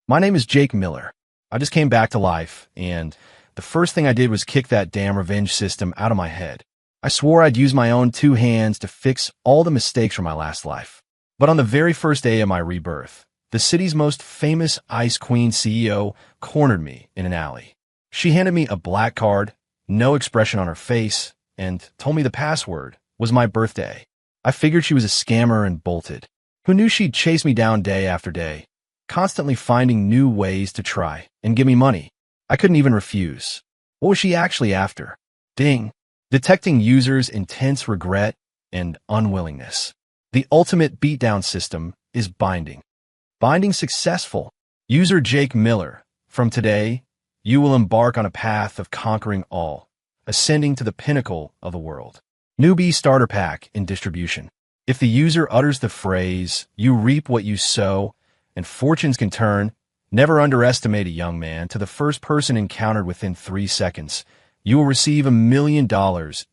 My name is Jake Miller. I just came back to life, and the first thing I did was kick that damn revenge system out of my head. I swore I'd use my own two hands to fix all the mistakes from my last life. But on the very first day of my rebirth, the city's most famous Ice Queen CEO cornered me in an alley. She handed me a black card, no expression on her face, and told me the password was my birthday. I figured she was a scammer and bolted. Who knew she'd chase me down day after day, constantly finding new ways to try and give me money? I couldn't even refuse. What was she actually after? Ding. Detecting users' intense regret and unwillingness. The ultimate beatdown system is binding. Binding successful. User Jake Miller. From today, you will embark on a path of conquering all, ascending to the pinnacle of the world. Newbie Starter Pack in distribution. If the user utters the phrase, "You reap what you sow," and fortunes can turn, never underestimate a young man. To the first person encountered within 3 seconds, you will receive $1 million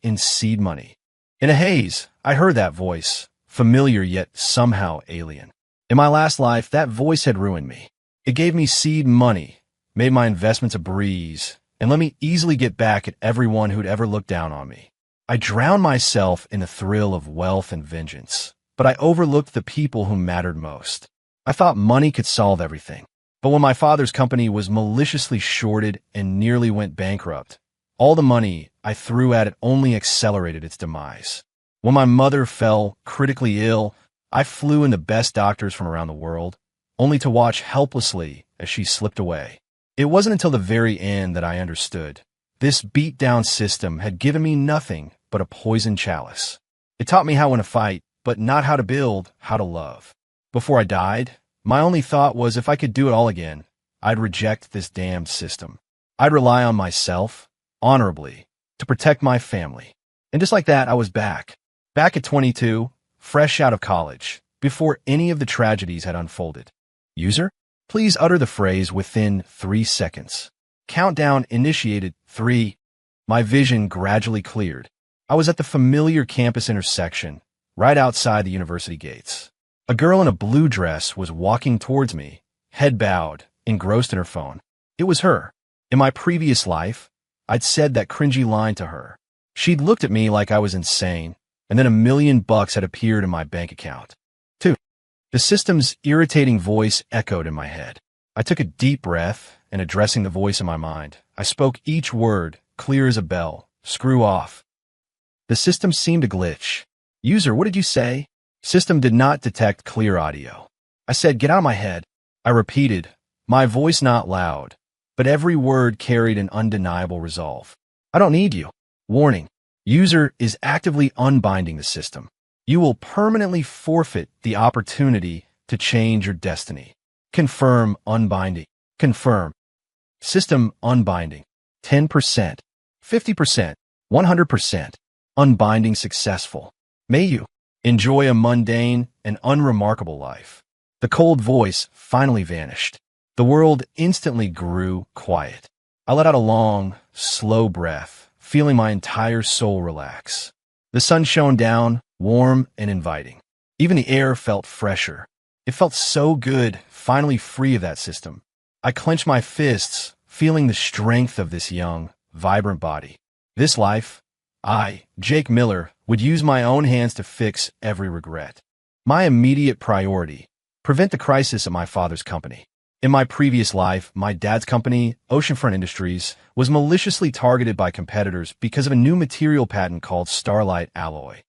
in seed money. In a haze, I heard that voice, familiar yet somehow alien. In my last life, that voice had ruined me. It gave me seed money, made my investments a breeze, and let me easily get back at everyone who'd ever looked down on me. I drowned myself in the thrill of wealth and vengeance, but I overlooked the people who mattered most. I thought money could solve everything. But when my father's company was maliciously shorted and nearly went bankrupt, all the money I threw at it only accelerated its demise. When my mother fell critically ill, I flew in the best doctors from around the world, only to watch helplessly as she slipped away. It wasn't until the very end that I understood. This beat-down system had given me nothing but a poisoned chalice. It taught me how to win a fight, but not how to build, how to love. Before I died, my only thought was if I could do it all again, I'd reject this damned system. I'd rely on myself, honorably, to protect my family. And just like that, I was back. Back at 22, fresh out of college, before any of the tragedies had unfolded. User, please utter the phrase within 3 seconds. Countdown initiated. 3. My vision gradually cleared. I was at the familiar campus intersection, right outside the university gates. A girl in a blue dress was walking towards me, head bowed, engrossed in her phone. It was her. In my previous life, I'd said that cringy line to her. She'd looked at me like I was insane, and then $1 million had appeared in my bank account. 2. The system's irritating voice echoed in my head. I took a deep breath, and addressing the voice in my mind, I spoke each word, clear as a bell. Screw off. The system seemed to glitch. User, what did you say? System did not detect clear audio. I said, get out of my head. I repeated, my voice not loud, but every word carried an undeniable resolve. I don't need you. Warning. User is actively unbinding the system. You will permanently forfeit the opportunity to change your destiny. Confirm unbinding. Confirm. System unbinding. 10%. 50%. 100%. Unbinding successful. May you enjoy a mundane and unremarkable life. The cold voice finally vanished. The world instantly grew quiet. I let out a long, slow breath, feeling my entire soul relax. The sun shone down, warm and inviting. Even the air felt fresher. It felt so good, finally free of that system. I clenched my fists, feeling the strength of this young, vibrant body. This life, I, Jake Miller, would use my own hands to fix every regret. My immediate priority, prevent the crisis at my father's company. In my previous life, my dad's company, Oceanfront Industries, was maliciously targeted by competitors because of a new material patent called Starlight Alloy.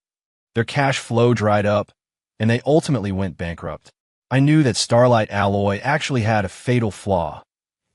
Their cash flow dried up, and they ultimately went bankrupt. I knew that Starlight Alloy actually had a fatal flaw: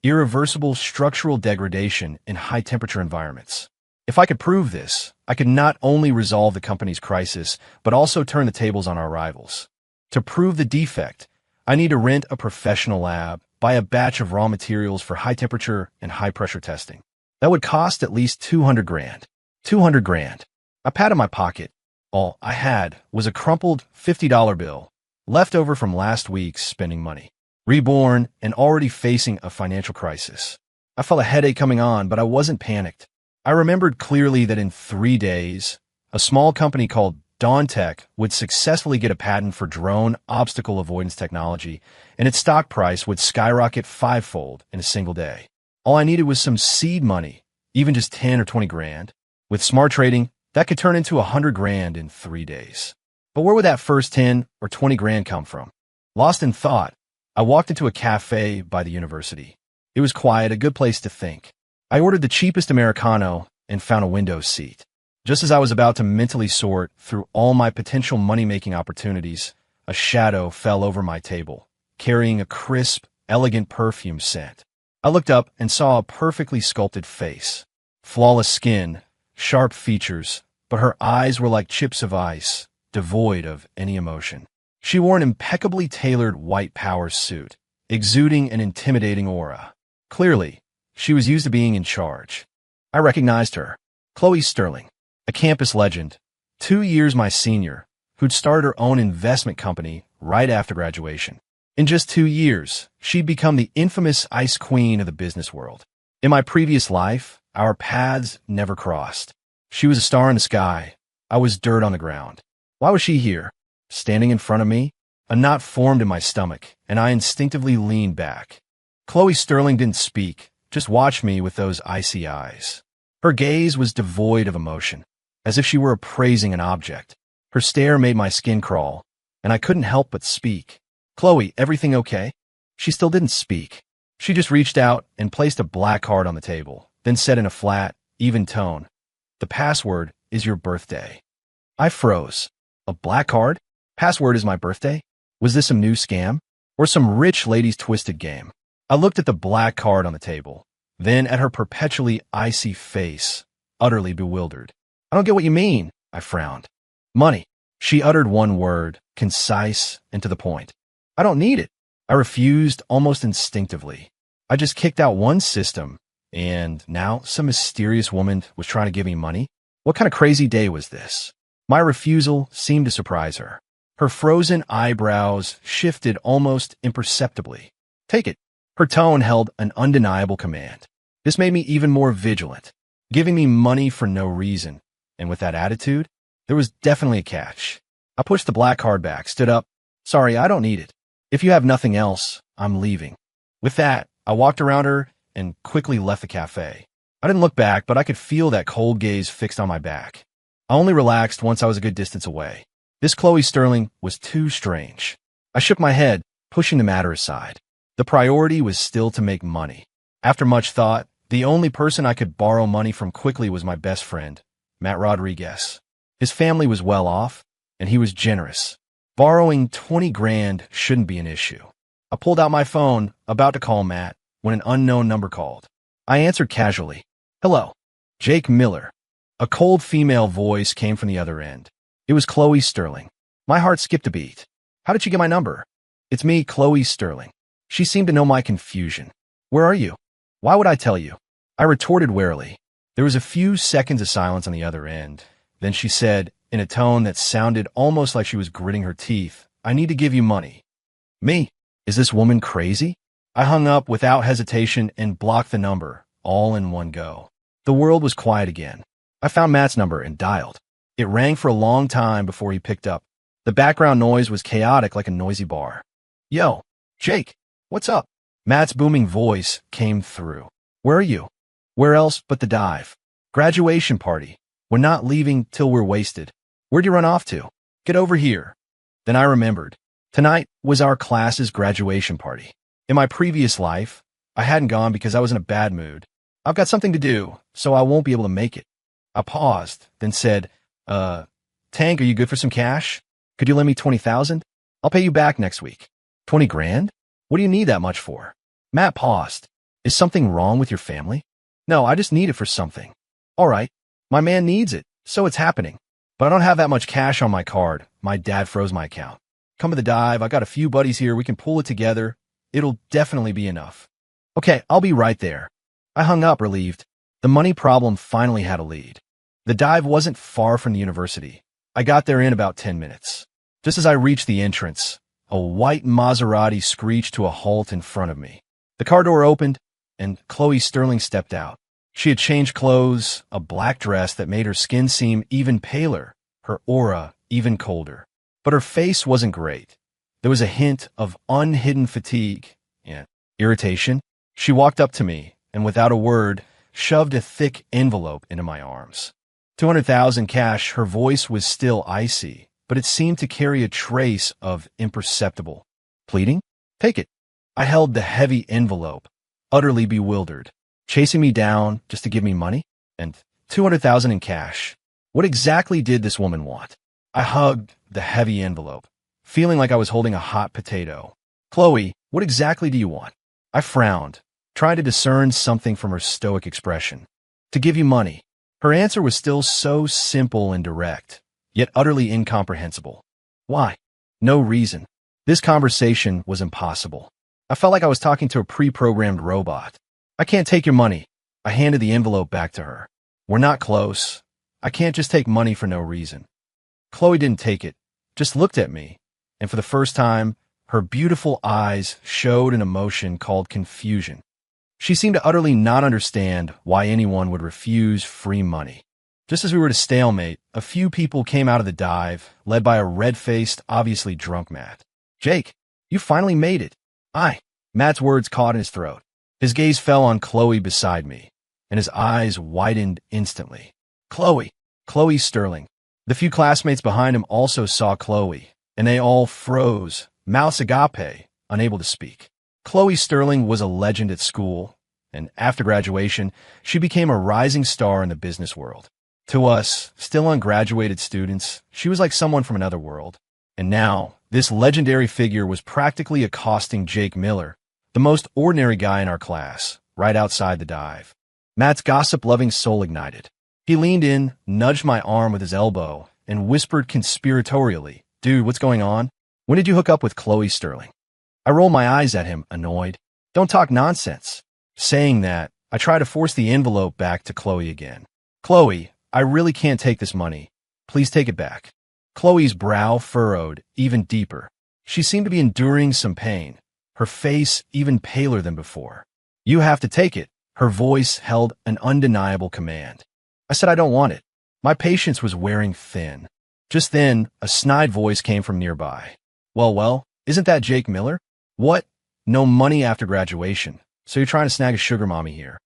irreversible structural degradation in high-temperature environments. If I could prove this, I could not only resolve the company's crisis, but also turn the tables on our rivals. To prove the defect, I need to rent a professional lab, buy a batch of raw materials for high-temperature and high-pressure testing. That would cost at least 200 grand. 200 grand. I patted my pocket. All I had was a crumpled $50 bill, left over from last week's spending money. Reborn and already facing a financial crisis. I felt a headache coming on, but I wasn't panicked. I remembered clearly that in 3 days, a small company called Dawn Tech would successfully get a patent for drone obstacle avoidance technology, and its stock price would skyrocket fivefold in a single day. All I needed was some seed money, even just 10 or 20 grand. With smart trading, that could turn into 100 grand in 3 days. But where would that first 10 or 20 grand come from? Lost in thought, I walked into a cafe by the university. It was quiet, a good place to think. I ordered the cheapest Americano and found a window seat. Just as I was about to mentally sort through all my potential money-making opportunities, a shadow fell over my table, carrying a crisp, elegant perfume scent. I looked up and saw a perfectly sculpted face. Flawless skin, sharp features, but her eyes were like chips of ice, devoid of any emotion. She wore an impeccably tailored white power suit, exuding an intimidating aura. Clearly, she was used to being in charge. I recognized her. Chloe Sterling, a campus legend, 2 years my senior, who'd started her own investment company right after graduation. In just 2 years, she'd become the infamous ice queen of the business world. In my previous life, our paths never crossed. She was a star in the sky. I was dirt on the ground. Why was she here, standing in front of me? A knot formed in my stomach, and I instinctively leaned back. Chloe Sterling didn't speak, just watched me with those icy eyes. Her gaze was devoid of emotion, as if she were appraising an object. Her stare made my skin crawl, and I couldn't help but speak. "Chloe, everything okay?" She still didn't speak. She just reached out and placed a black card on the table, then said in a flat, even tone, "The password is your birthday." I froze. A black card? Password is my birthday? Was this some new scam? Or some rich lady's twisted game? I looked at the black card on the table, then at her perpetually icy face, utterly bewildered. "I don't get what you mean," I frowned. "Money." She uttered one word, concise and to the point. "I don't need it." I refused almost instinctively. I just kicked out one system, and now some mysterious woman was trying to give me money? What kind of crazy day was this? My refusal seemed to surprise her. Her frozen eyebrows shifted almost imperceptibly. "Take it." Her tone held an undeniable command. This made me even more vigilant, giving me money for no reason. And with that attitude, there was definitely a catch. I pushed the black card back, stood up. "Sorry, I don't need it. If you have nothing else, I'm leaving." With that, I walked around her and quickly left the cafe. I didn't look back, but I could feel that cold gaze fixed on my back. I only relaxed once I was a good distance away. This Chloe Sterling was too strange. I shook my head, pushing the matter aside. The priority was still to make money. After much thought, the only person I could borrow money from quickly was my best friend, Matt Rodriguez. His family was well off, and he was generous. Borrowing 20 grand shouldn't be an issue. I pulled out my phone, about to call Matt, when an unknown number called. I answered casually. "Hello, Jake Miller." A cold female voice came from the other end. It was Chloe Sterling. My heart skipped a beat. "How did you get my number?" "It's me, Chloe Sterling." She seemed to know my confusion. "Where are you?" "Why would I tell you?" I retorted warily. There was a few seconds of silence on the other end. Then she said, in a tone that sounded almost like she was gritting her teeth, "I need to give you money." Me? Is this woman crazy? I hung up without hesitation and blocked the number, all in one go. The world was quiet again. I found Matt's number and dialed. It rang for a long time before he picked up. The background noise was chaotic like a noisy bar. "Yo, Jake, what's up?" Matt's booming voice came through. "Where are you?" "Where else but the dive? Graduation party. We're not leaving till we're wasted." "Where'd you run off to?" "Get over here." Then I remembered. Tonight was our class's graduation party. In my previous life, I hadn't gone because I was in a bad mood. "I've got something to do, so I won't be able to make it." I paused, then said, Tank, are you good for some cash? Could you lend me 20,000? I'll pay you back next week." 20 grand? What do you need that much for?" Matt paused. "Is something wrong with your family?" "No, I just need it for something." "All right. My man needs it, so it's happening. But I don't have that much cash on my card. My dad froze my account. Come to the dive. I got a few buddies here. We can pull it together. It'll definitely be enough." "Okay, I'll be right there." I hung up, relieved. The money problem finally had a lead. The dive wasn't far from the university. I got there in about 10 minutes. Just as I reached the entrance, a white Maserati screeched to a halt in front of me. The car door opened, and Chloe Sterling stepped out. She had changed clothes, a black dress that made her skin seem even paler, her aura even colder. But her face wasn't great. There was a hint of unhidden fatigue and irritation. She walked up to me and, without a word, shoved a thick envelope into my arms. 200,000 cash. Her voice was still icy, but it seemed to carry a trace of imperceptible pleading. Take it. I held the heavy envelope, utterly bewildered. Chasing me down just to give me money? And 200,000 in cash. What exactly did this woman want? I hugged the heavy envelope, feeling like I was holding a hot potato. Chloe, what exactly do you want? I frowned, trying to discern something from her stoic expression. To give you money. Her answer was still so simple and direct, yet utterly incomprehensible. Why? No reason. This conversation was impossible. I felt like I was talking to a pre-programmed robot. I can't take your money. I handed the envelope back to her. We're not close. I can't just take money for no reason. Chloe didn't take it, just looked at me, and for the first time, her beautiful eyes showed an emotion called confusion. She seemed to utterly not understand why anyone would refuse free money. Just as we were at a stalemate, a few people came out of the dive, led by a red-faced, obviously drunk Matt. Jake, you finally made it. Matt's words caught in his throat. His gaze fell on Chloe beside me, and his eyes widened instantly. Chloe Sterling. The few classmates behind him also saw Chloe, and they all froze, mouths agape, unable to speak. Chloe Sterling was a legend at school, and after graduation, she became a rising star in the business world. To us, still ungraduated students, she was like someone from another world. And now, this legendary figure was practically accosting Jake Miller, the most ordinary guy in our class, right outside the dive. Matt's gossip-loving soul ignited. He leaned in, nudged my arm with his elbow, and whispered conspiratorially, Dude, what's going on? When did you hook up with Chloe Sterling? I rolled my eyes at him, annoyed. Don't talk nonsense. Saying that, I tried to force the envelope back to Chloe again. Chloe, I really can't take this money. Please take it back. Chloe's brow furrowed even deeper. She seemed to be enduring some pain, her face even paler than before. You have to take it. Her voice held an undeniable command. I said I don't want it. My patience was wearing thin. Just then, a snide voice came from nearby. Well, isn't that Jake Miller? What? No money after graduation, so you're trying to snag a sugar mommy here.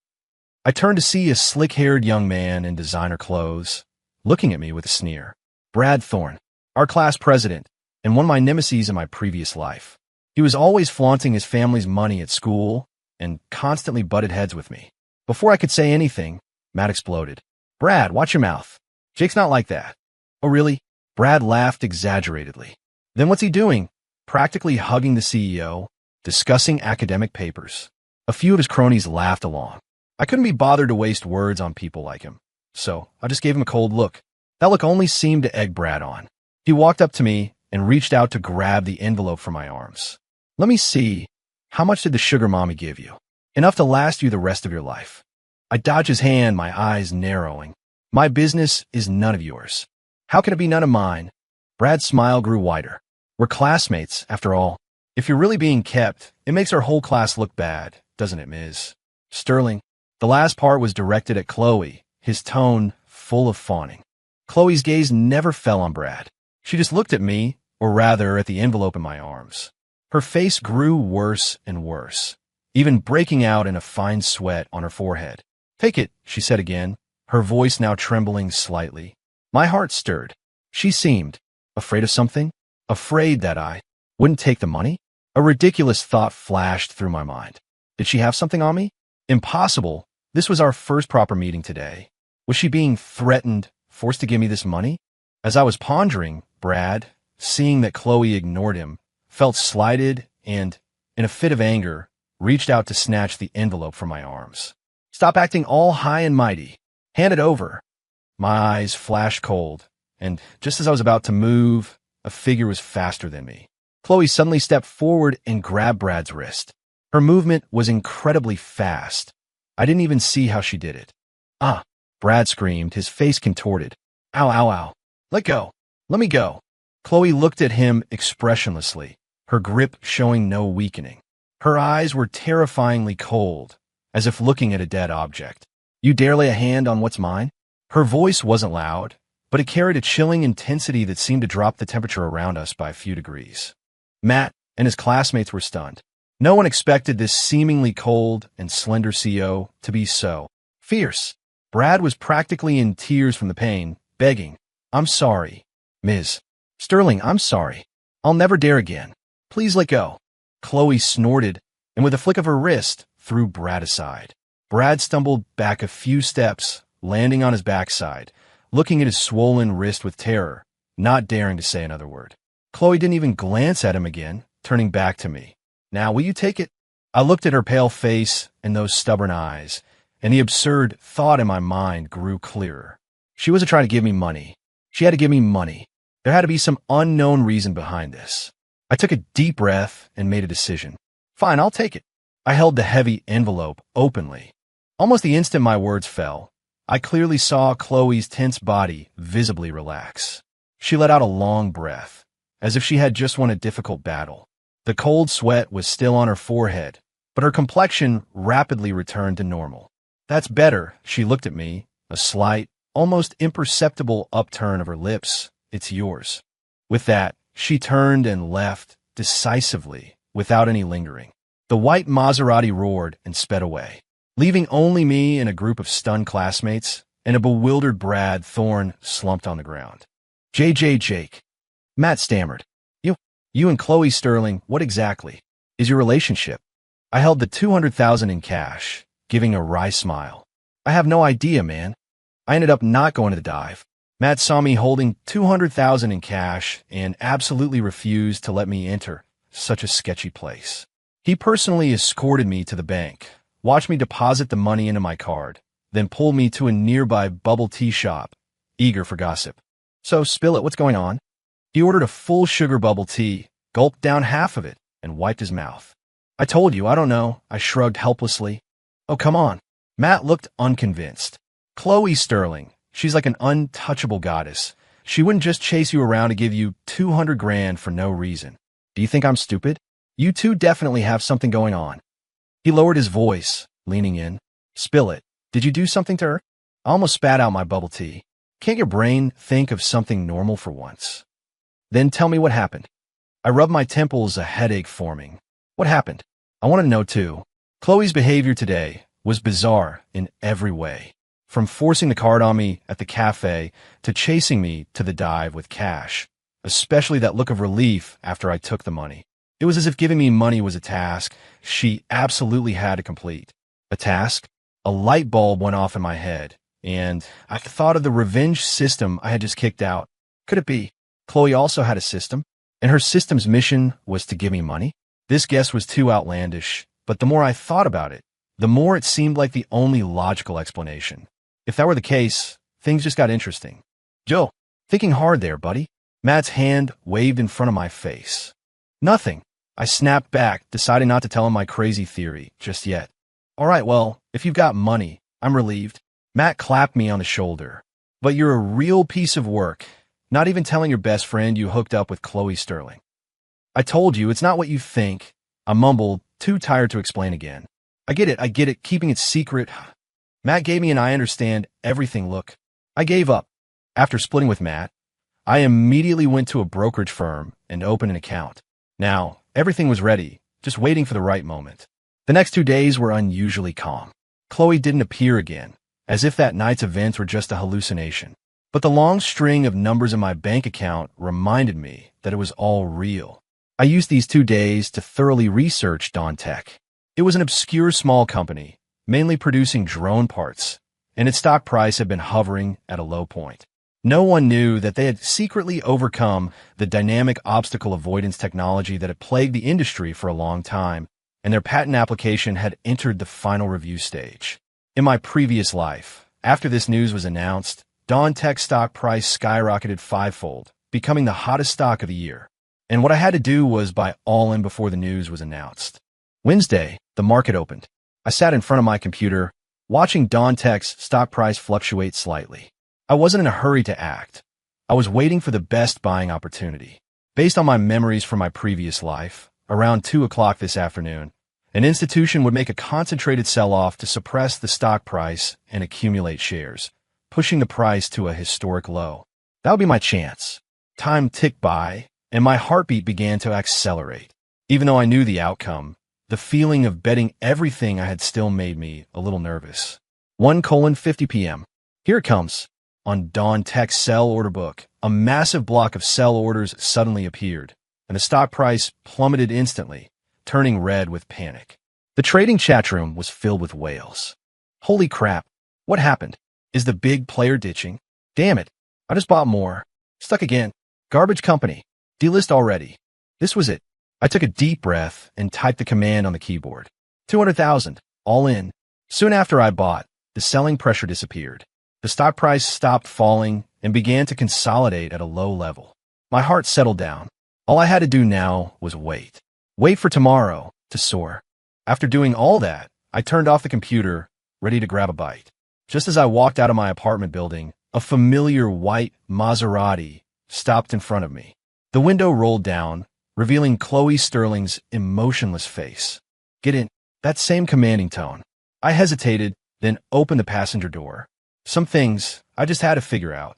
I turned to see a slick-haired young man in designer clothes, looking at me with a sneer. Brad Thorne, our class president, and one of my nemeses in my previous life. He was always flaunting his family's money at school and constantly butted heads with me. Before I could say anything, Matt exploded. Brad, watch your mouth. Jake's not like that. Oh, really? Brad laughed exaggeratedly. Then what's he doing? Practically hugging the CEO, discussing academic papers. A few of his cronies laughed along. I couldn't be bothered to waste words on people like him, so I just gave him a cold look. That look only seemed to egg Brad on. He walked up to me and reached out to grab the envelope from my arms. Let me see. How much did the sugar mommy give you? Enough to last you the rest of your life. I dodged his hand, my eyes narrowing. My business is none of yours. How can it be none of mine? Brad's smile grew wider. We're classmates, after all. If you're really being kept, it makes our whole class look bad, doesn't it, Ms. Sterling? The last part was directed at Chloe, his tone full of fawning. Chloe's gaze never fell on Brad. She just looked at me, or rather at the envelope in my arms. Her face grew worse and worse, even breaking out in a fine sweat on her forehead. Take it, she said again, her voice now trembling slightly. My heart stirred. She seemed afraid of something, afraid that I wouldn't take the money. A ridiculous thought flashed through my mind. Did she have something on me? Impossible. This was our first proper meeting today. Was she being threatened, forced to give me this money? As I was pondering, Brad, seeing that Chloe ignored him, felt slighted and, in a fit of anger, reached out to snatch the envelope from my arms. Stop acting all high and mighty. Hand it over. My eyes flashed cold, and just as I was about to move, a figure was faster than me. Chloe suddenly stepped forward and grabbed Brad's wrist. Her movement was incredibly fast. I didn't even see how she did it. Ah! Brad screamed, his face contorted. Ow, ow, ow. Let go. Let me go. Chloe looked at him expressionlessly, her grip showing no weakening. Her eyes were terrifyingly cold, as if looking at a dead object. You dare lay a hand on what's mine? Her voice wasn't loud, but it carried a chilling intensity that seemed to drop the temperature around us by a few degrees. Matt and his classmates were stunned. No one expected this seemingly cold and slender CO to be so fierce. Brad was practically in tears from the pain, begging, "I'm sorry, Ms. Sterling, I'm sorry. I'll never dare again. Please let go." Chloe snorted, and with a flick of her wrist, threw Brad aside. Brad stumbled back a few steps, landing on his backside, looking at his swollen wrist with terror, not daring to say another word. Chloe didn't even glance at him again, turning back to me. "Now, will you take it?" I looked at her pale face and those stubborn eyes, and the absurd thought in my mind grew clearer. She wasn't trying to give me money. She had to give me money. There had to be some unknown reason behind this. I took a deep breath and made a decision. Fine, I'll take it. I held the heavy envelope openly. Almost the instant my words fell, I clearly saw Chloe's tense body visibly relax. She let out a long breath, as if she had just won a difficult battle. The cold sweat was still on her forehead, but her complexion rapidly returned to normal. "That's better," she looked at me, a slight, almost imperceptible upturn of her lips. "It's yours." With that, she turned and left, decisively, without any lingering. The white Maserati roared and sped away, leaving only me and a group of stunned classmates, and a bewildered Brad Thorne slumped on the ground. Jake. Matt stammered. You and Chloe Sterling, what exactly is your relationship?" I held the $200,000 in cash, giving a wry smile. "I have no idea, man. I ended up not going to the dive. Matt saw me holding $200,000 in cash and absolutely refused to let me enter such a sketchy place. He personally escorted me to the bank, watched me deposit the money into my card, then pulled me to a nearby bubble tea shop, eager for gossip. So, spill it, what's going on?" He ordered a full sugar bubble tea, gulped down half of it, and wiped his mouth. "I told you, I don't know," I shrugged helplessly. "Oh, come on." Matt looked unconvinced. "Chloe Sterling, she's like an untouchable goddess. She wouldn't just chase you around to give you 200 grand for no reason. Do you think I'm stupid? You two definitely have something going on." He lowered his voice, leaning in. "Spill it. Did you do something to her?" I almost spat out my bubble tea. Can't your brain think of something normal for once? "Then tell me what happened." I rubbed my temples, a headache forming. "What happened? I want to know too." Chloe's behavior today was bizarre in every way. From forcing the card on me at the cafe to chasing me to the dive with cash, especially that look of relief after I took the money. It was as if giving me money was a task she absolutely had to complete. A task? A light bulb went off in my head, and I thought of the revenge system I had just kicked out. Could it be Chloe also had a system, and her system's mission was to give me money? This guess was too outlandish, but the more I thought about it, the more it seemed like the only logical explanation. If that were the case, things just got interesting. "Joe, thinking hard there, buddy." Matt's hand waved in front of my face. "Nothing." I snapped back, deciding not to tell him my crazy theory just yet. "All right, well, if you've got money, I'm relieved." Matt clapped me on the shoulder. "But you're a real piece of work, not even telling your best friend you hooked up with Chloe Sterling." "I told you, it's not what you think." I mumbled, too tired to explain again. I get it, keeping it secret." Matt gave me an "I understand everything" look. I gave up. After splitting with Matt, I immediately went to a brokerage firm and opened an account. Now, everything was ready, just waiting for the right moment. The next 2 days were unusually calm. Chloe didn't appear again, as if that night's events were just a hallucination. But the long string of numbers in my bank account reminded me that it was all real. I used these 2 days to thoroughly research Dawn Tech. It was an obscure small company, mainly producing drone parts, and its stock price had been hovering at a low point. No one knew that they had secretly overcome the dynamic obstacle avoidance technology that had plagued the industry for a long time, and their patent application had entered the final review stage. In my previous life, after this news was announced, Dawn Tech stock price skyrocketed fivefold, becoming the hottest stock of the year. And what I had to do was buy all in before the news was announced. Wednesday, the market opened. I sat in front of my computer, watching Dawn Tech's stock price fluctuate slightly. I wasn't in a hurry to act. I was waiting for the best buying opportunity. Based on my memories from my previous life, around 2 o'clock this afternoon, an institution would make a concentrated sell-off to suppress the stock price and accumulate shares, pushing the price to a historic low. That would be my chance. Time ticked by, and my heartbeat began to accelerate. Even though I knew the outcome, the feeling of betting everything I had still made me a little nervous. 1:50 p.m. Here it comes. On Dawn Tech's sell order book, a massive block of sell orders suddenly appeared, and the stock price plummeted instantly, turning red with panic. The trading chat room was filled with wails. Holy crap. What happened? Is the big player ditching? Damn it. I just bought more. Stuck again. Garbage company. Delist already. This was it. I took a deep breath and typed the command on the keyboard. 200,000. All in. Soon after I bought, the selling pressure disappeared. The stock price stopped falling and began to consolidate at a low level. My heart settled down. All I had to do now was wait. Wait for tomorrow to soar. After doing all that, I turned off the computer, ready to grab a bite. Just as I walked out of my apartment building, a familiar white Maserati stopped in front of me. The window rolled down, revealing Chloe Sterling's emotionless face. Get in. That same commanding tone. I hesitated, then opened the passenger door. Some things I just had to figure out.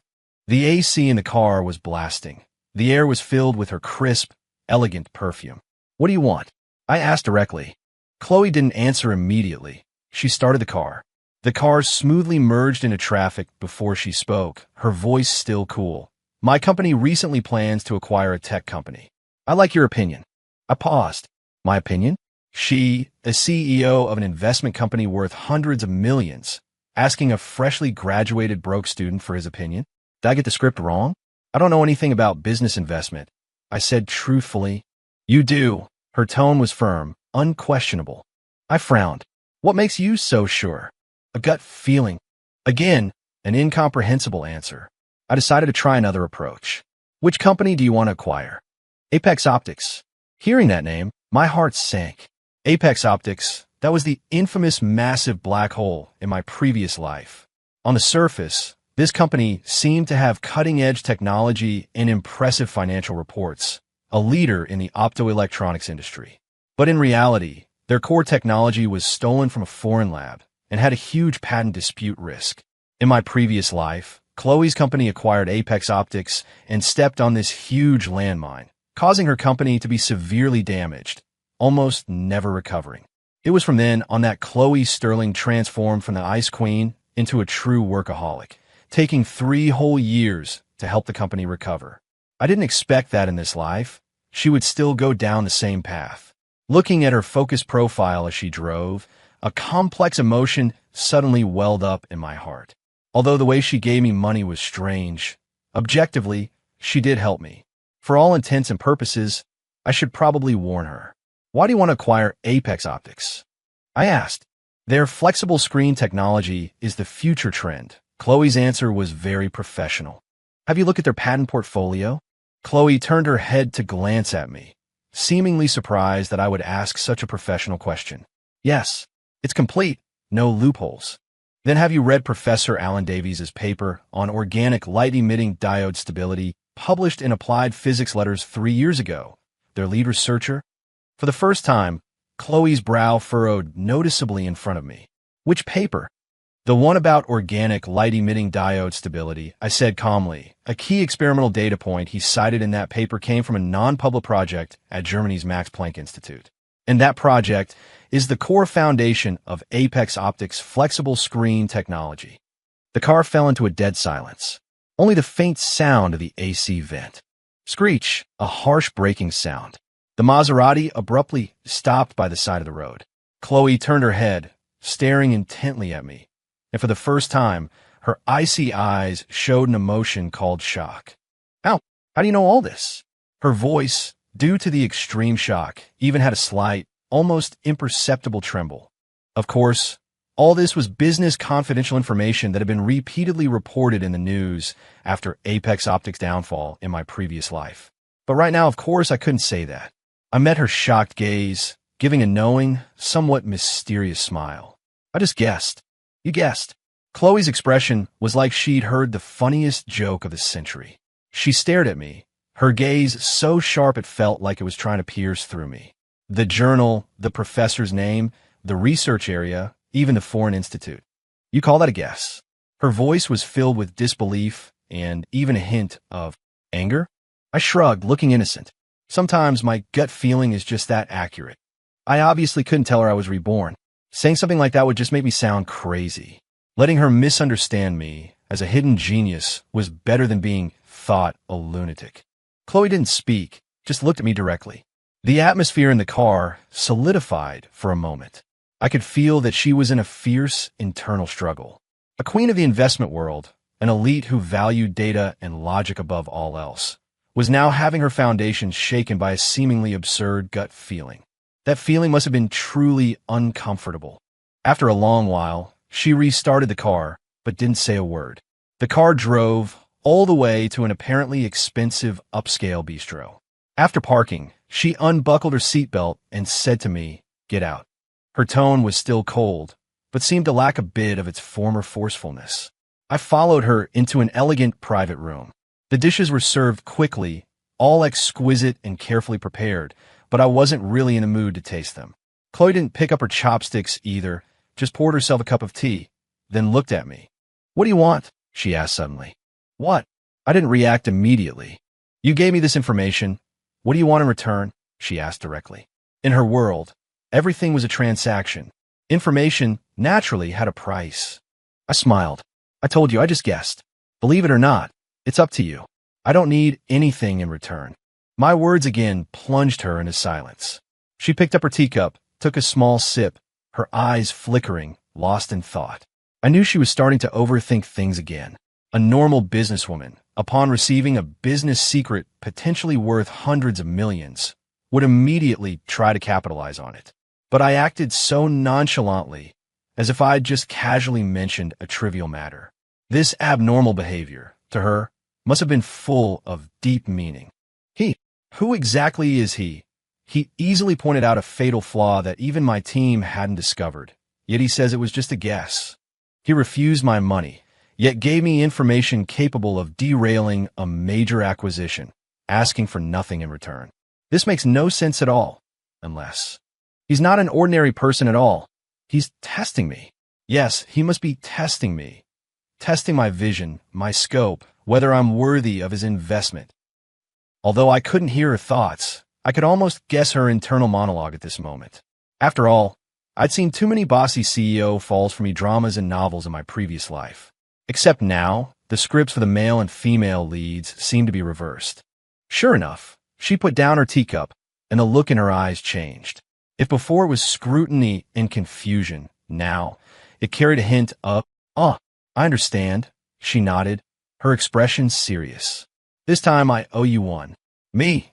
The AC in the car was blasting. The air was filled with her crisp, elegant perfume. What do you want? I asked directly. Chloe didn't answer immediately. She started the car. The car smoothly merged into traffic before she spoke, her voice still cool. My company recently plans to acquire a tech company. I'd like your opinion. I paused. My opinion? She, a CEO of an investment company worth hundreds of millions, asking a freshly graduated broke student for his opinion? Did I get the script wrong? I don't know anything about business investment. I said truthfully. You do. Her tone was firm, unquestionable. I frowned. What makes you so sure? A gut feeling. Again, an incomprehensible answer. I decided to try another approach. Which company do you want to acquire? Apex Optics. Hearing that name, my heart sank. Apex Optics, that was the infamous massive black hole in my previous life. On the surface, this company seemed to have cutting-edge technology and impressive financial reports, a leader in the optoelectronics industry. But in reality, their core technology was stolen from a foreign lab and had a huge patent dispute risk. In my previous life, Chloe's company acquired Apex Optics and stepped on this huge landmine, causing her company to be severely damaged, almost never recovering. It was from then on that Chloe Sterling transformed from the Ice Queen into a true workaholic, taking 3 whole years to help the company recover. I didn't expect that in this life. She would still go down the same path. Looking at her focused profile as she drove, a complex emotion suddenly welled up in my heart. Although the way she gave me money was strange, objectively, she did help me. For all intents and purposes, I should probably warn her. Why do you want to acquire Apex Optics? I asked. Their flexible screen technology is the future trend. Chloe's answer was very professional. Have you looked at their patent portfolio? Chloe turned her head to glance at me, seemingly surprised that I would ask such a professional question. Yes, it's complete. No loopholes. Then have you read Professor Alan Davies's paper on organic light-emitting diode stability, published in Applied Physics Letters 3 years ago? Their lead researcher? For the first time, Chloe's brow furrowed noticeably in front of me. Which paper? The one about organic light-emitting diode stability, I said calmly. A key experimental data point he cited in that paper came from a non-public project at Germany's Max Planck Institute. And that project is the core foundation of Apex Optics' flexible screen technology. The car fell into a dead silence. Only the faint sound of the AC vent. Screech, a harsh braking sound. The Maserati abruptly stopped by the side of the road. Chloe turned her head, staring intently at me, and for the first time, her icy eyes showed an emotion called shock. How do you know all this? Her voice, due to the extreme shock, even had a slight, almost imperceptible tremble. Of course, all this was business confidential information that had been repeatedly reported in the news after Apex Optics' downfall in my previous life. But right now, of course, I couldn't say that. I met her shocked gaze, giving a knowing, somewhat mysterious smile. I just guessed. You guessed. Chloe's expression was like she'd heard the funniest joke of the century. She stared at me, her gaze so sharp it felt like it was trying to pierce through me. The journal, the professor's name, the research area, even the foreign institute. You call that a guess? Her voice was filled with disbelief and even a hint of anger. I shrugged, looking innocent. Sometimes my gut feeling is just that accurate. I obviously couldn't tell her I was reborn. Saying something like that would just make me sound crazy. Letting her misunderstand me as a hidden genius was better than being thought a lunatic. Chloe didn't speak, just looked at me directly. The atmosphere in the car solidified for a moment. I could feel that she was in a fierce internal struggle. A queen of the investment world, an elite who valued data and logic above all else, was now having her foundations shaken by a seemingly absurd gut feeling. That feeling must have been truly uncomfortable. After a long while, she restarted the car, but didn't say a word. The car drove all the way to an apparently expensive upscale bistro. After parking, she unbuckled her seatbelt and said to me, "Get out." Her tone was still cold, but seemed to lack a bit of its former forcefulness. I followed her into an elegant private room. The dishes were served quickly, all exquisite and carefully prepared, but I wasn't really in the mood to taste them. Chloe didn't pick up her chopsticks either, just poured herself a cup of tea, then looked at me. "What do you want?" she asked suddenly. "What?" I didn't react immediately. "You gave me this information. What do you want in return?" she asked directly. In her world, everything was a transaction. Information naturally had a price. I smiled. "I told you, I just guessed. Believe it or not, it's up to you. I don't need anything in return." My words again plunged her into silence. She picked up her teacup, took a small sip, her eyes flickering, lost in thought. I knew she was starting to overthink things again. A normal businesswoman, upon receiving a business secret potentially worth hundreds of millions, would immediately try to capitalize on it. But I acted so nonchalantly, as if I'd just casually mentioned a trivial matter. This abnormal behavior, to her, must have been full of deep meaning. Who exactly is he? He easily pointed out a fatal flaw that even my team hadn't discovered, yet he says it was just a guess. He refused my money, yet gave me information capable of derailing a major acquisition, asking for nothing in return. This makes no sense at all, unless he's not an ordinary person at all. He's testing me. Yes, he must be testing me. Testing my vision, my scope, whether I'm worthy of his investment. Although I couldn't hear her thoughts, I could almost guess her internal monologue at this moment. After all, I'd seen too many bossy CEO falls for me dramas and novels in my previous life. Except now, the scripts for the male and female leads seemed to be reversed. Sure enough, she put down her teacup, and the look in her eyes changed. If before it was scrutiny and confusion, now it carried a hint of, "I understand." She nodded, her expression serious. "This time I owe you one." "Me?"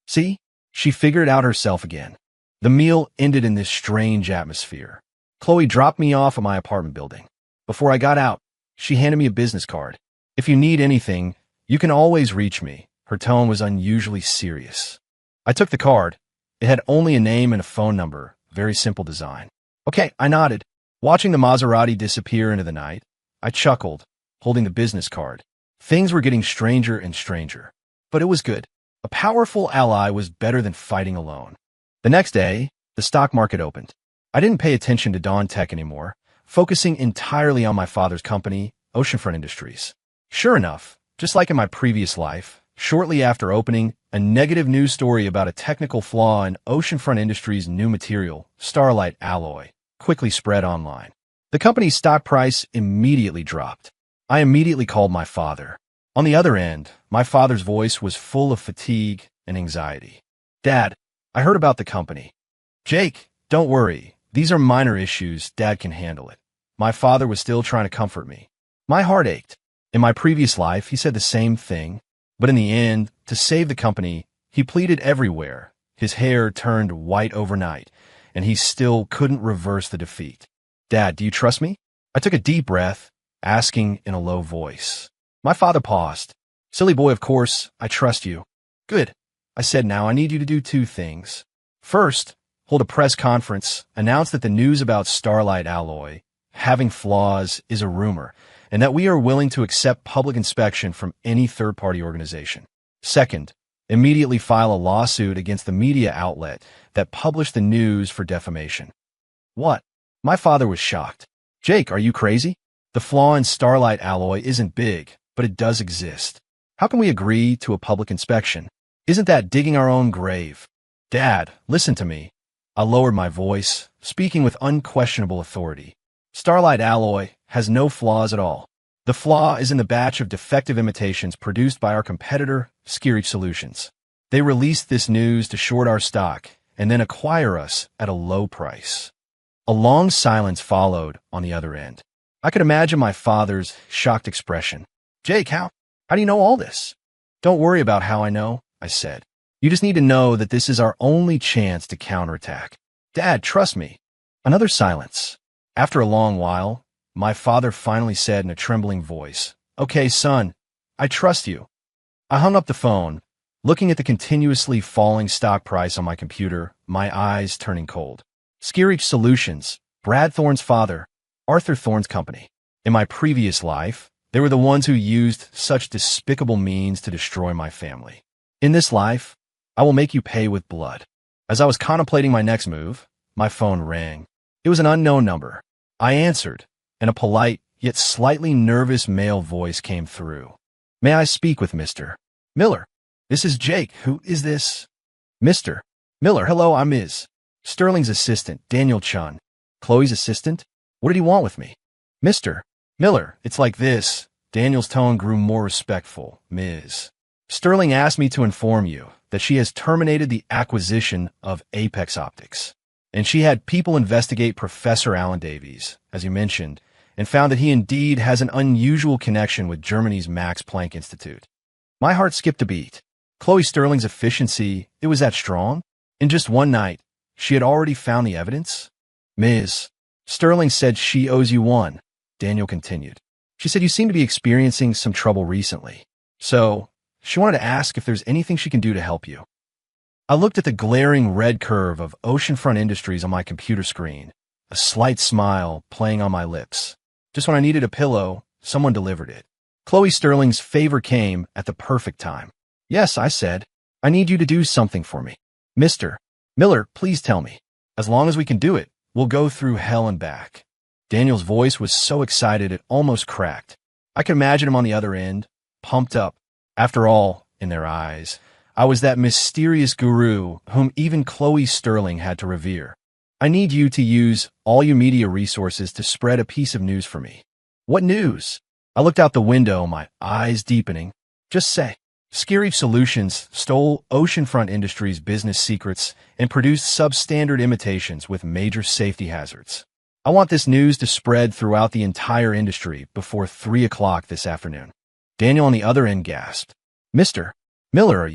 "See?" She figured it out herself again. The meal ended in this strange atmosphere. Chloe dropped me off at my apartment building. Before I got out, she handed me a business card. "If you need anything, you can always reach me." Her tone was unusually serious. I took the card. It had only a name and a phone number, very simple design. "Okay," I nodded. Watching the Maserati disappear into the night, I chuckled, holding the business card. Things were getting stranger and stranger. But it was good. A powerful ally was better than fighting alone. The next day, the stock market opened. I didn't pay attention to Dawn Tech anymore, focusing entirely on my father's company, Oceanfront Industries. Sure enough, just like in my previous life, shortly after opening, a negative news story about a technical flaw in Oceanfront Industries' new material, Starlight Alloy, quickly spread online. The company's stock price immediately dropped. I immediately called my father. On the other end, my father's voice was full of fatigue and anxiety. "Dad, I heard about the company." "Jake, don't worry. These are minor issues. Dad can handle it." My father was still trying to comfort me. My heart ached. In my previous life, he said the same thing. But in the end, to save the company, he pleaded everywhere. His hair turned white overnight, and he still couldn't reverse the defeat. "Dad, do you trust me?" I took a deep breath, asking in a low voice. My father paused. "Silly boy, of course, I trust you." "Good." I said, "Now I need you to do two things. First, hold a press conference, announce that the news about Starlight Alloy having flaws is a rumor, and that we are willing to accept public inspection from any third-party organization. Second, immediately file a lawsuit against the media outlet that published the news for defamation." "What?" My father was shocked. "Jake, are you crazy? The flaw in Starlight Alloy isn't big, but it does exist. How can we agree to a public inspection? Isn't that digging our own grave? Dad, listen to me. I lowered my voice, speaking with unquestionable authority. Starlight Alloy has no flaws at all. The flaw is in the batch of defective imitations produced by our competitor, Skirich Solutions. They released this news to short our stock and then acquire us at a low price. A long silence followed on the other end. I could imagine my father's shocked expression. Jake, how do you know all this? Don't worry about how I know, I said. You just need to know that this is our only chance to counterattack. Dad, trust me. Another silence. After a long while, my father finally said in a trembling voice, Okay, son, I trust you. I hung up the phone, looking at the continuously falling stock price on my computer, my eyes turning cold. Skirich Solutions, Brad Thorne's father, Arthur Thorne's company. In my previous life, they were the ones who used such despicable means to destroy my family. In this life, I will make you pay with blood. As I was contemplating my next move, my phone rang. It was an unknown number. I answered, and a polite, yet slightly nervous male voice came through. May I speak with Mr. Miller? This is Jake. Who is this? Mr. Miller. Hello, I'm Ms. Sterling's assistant, Daniel Chun. Chloe's assistant? What did he want with me? Mr. Miller, it's like this. Daniel's tone grew more respectful. Ms. Sterling asked me to inform you that she has terminated the acquisition of Apex Optics. And she had people investigate Professor Alan Davies, as you mentioned, and found that he indeed has an unusual connection with Germany's Max Planck Institute. My heart skipped a beat. Chloe Sterling's efficiency, it was that strong? In just one night, she had already found the evidence? Ms. Sterling said she owes you one, Daniel continued. She said you seem to be experiencing some trouble recently. So, she wanted to ask if there's anything she can do to help you. I looked at the glaring red curve of Oceanfront Industries on my computer screen, a slight smile playing on my lips. Just when I needed a pillow, someone delivered it. Chloe Sterling's favor came at the perfect time. Yes, I said, I need you to do something for me. Mr. Miller, please tell me. As long as we can do it, we'll go through hell and back. Daniel's voice was so excited it almost cracked. I could imagine him on the other end, pumped up. After all, in their eyes, I was that mysterious guru whom even Chloe Sterling had to revere. I need you to use all your media resources to spread a piece of news for me. What news? I looked out the window, my eyes deepening. Just say, Skirich Solutions stole Oceanfront Industries' business secrets and produced substandard imitations with major safety hazards. I want this news to spread throughout the entire industry before 3 o'clock this afternoon. Daniel on the other end gasped. Mr. Miller, are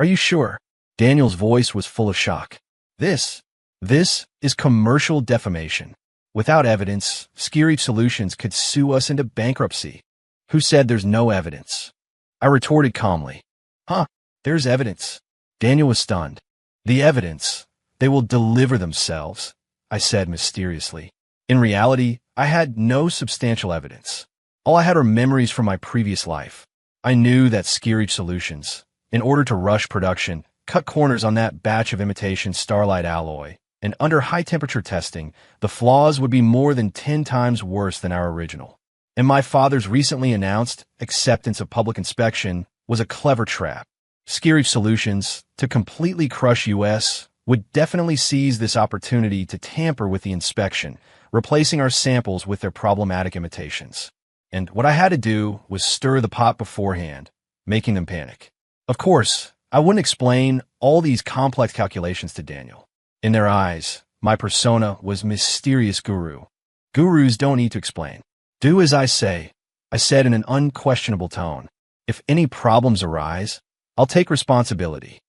you sure? Daniel's voice was full of shock. This is commercial defamation. Without evidence, Skirich Solutions could sue us into bankruptcy. Who said there's no evidence? I retorted calmly. There's evidence. Daniel was stunned. The evidence. They will deliver themselves, I said mysteriously. In reality, I had no substantial evidence. All I had were memories from my previous life. I knew that Skirich Solutions, in order to rush production, cut corners on that batch of imitation Starlight Alloy, and under high-temperature testing, the flaws would be more than 10 times worse than our original. And my father's recently announced acceptance of public inspection was a clever trap. Skirich Solutions, to completely crush US, would definitely seize this opportunity to tamper with the inspection, replacing our samples with their problematic imitations. And what I had to do was stir the pot beforehand, making them panic. Of course, I wouldn't explain all these complex calculations to Daniel. In their eyes, my persona was mysterious guru. Gurus don't need to explain. Do as I say, I said in an unquestionable tone. If any problems arise, I'll take responsibility.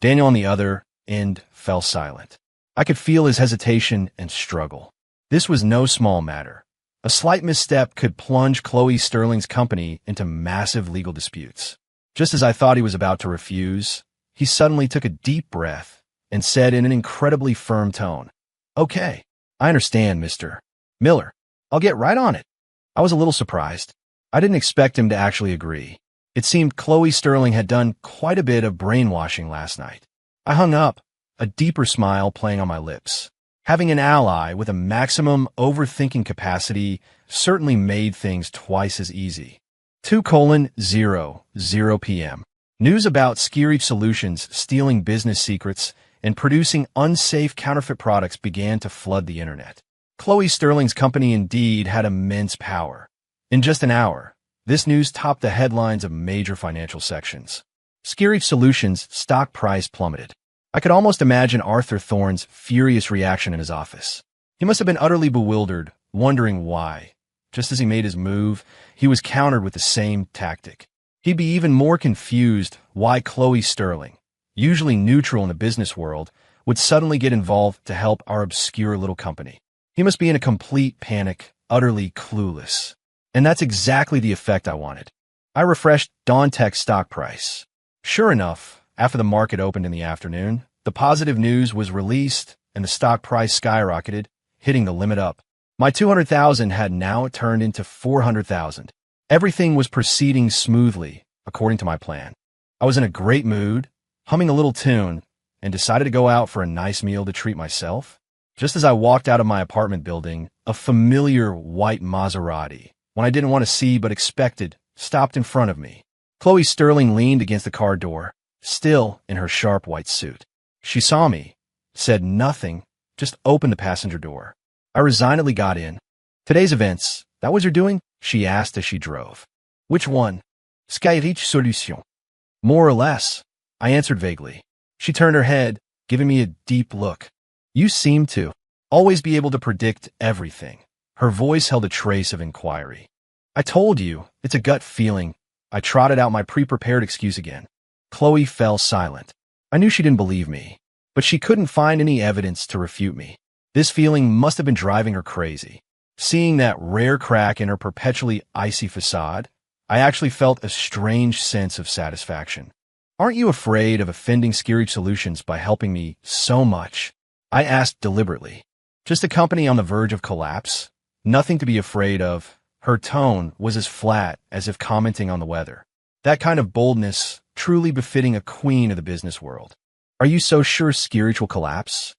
Daniel on the other end fell silent. I could feel his hesitation and struggle. This was no small matter. A slight misstep could plunge Chloe Sterling's company into massive legal disputes. Just as I thought he was about to refuse, he suddenly took a deep breath and said in an incredibly firm tone, Okay, I understand, Mr. Miller. I'll get right on it. I was a little surprised. I didn't expect him to actually agree. It seemed Chloe Sterling had done quite a bit of brainwashing last night. I hung up, a deeper smile playing on my lips. Having an ally with a maximum overthinking capacity certainly made things twice as easy. 2:00 p.m. News about Skirich Solutions stealing business secrets and producing unsafe counterfeit products began to flood the internet. Chloe Sterling's company indeed had immense power. In just an hour, this news topped the headlines of major financial sections. Skirich Solutions' stock price plummeted. I could almost imagine Arthur Thorne's furious reaction in his office. He must have been utterly bewildered, wondering why. Just as he made his move, he was countered with the same tactic. He'd be even more confused why Chloe Sterling, usually neutral in the business world, would suddenly get involved to help our obscure little company. He must be in a complete panic, utterly clueless. And that's exactly the effect I wanted. I refreshed Dawntech's stock price. Sure enough, after the market opened in the afternoon, the positive news was released and the stock price skyrocketed, hitting the limit up. My 200,000 had now turned into 400,000. Everything was proceeding smoothly, according to my plan. I was in a great mood, humming a little tune, and decided to go out for a nice meal to treat myself. Just as I walked out of my apartment building, a familiar white Maserati, one I didn't want to see but expected, stopped in front of me. Chloe Sterling leaned against the car door, still in her sharp white suit. She saw me, said nothing, just opened the passenger door. I resignedly got in. Today's events, that was your doing? She asked as she drove. Which one? Skirich Solutions. More or less, I answered vaguely. She turned her head, giving me a deep look. You seem to always be able to predict everything. Her voice held a trace of inquiry. I told you, it's a gut feeling. I trotted out my pre-prepared excuse again. Chloe fell silent. I knew she didn't believe me, but she couldn't find any evidence to refute me. This feeling must have been driving her crazy. Seeing that rare crack in her perpetually icy facade, I actually felt a strange sense of satisfaction. Aren't you afraid of offending Skirich Solutions by helping me so much? I asked deliberately. Just a company on the verge of collapse? Nothing to be afraid of. Her tone was as flat as if commenting on the weather. That kind of boldness, truly befitting a queen of the business world. Are you so sure Skirich will collapse?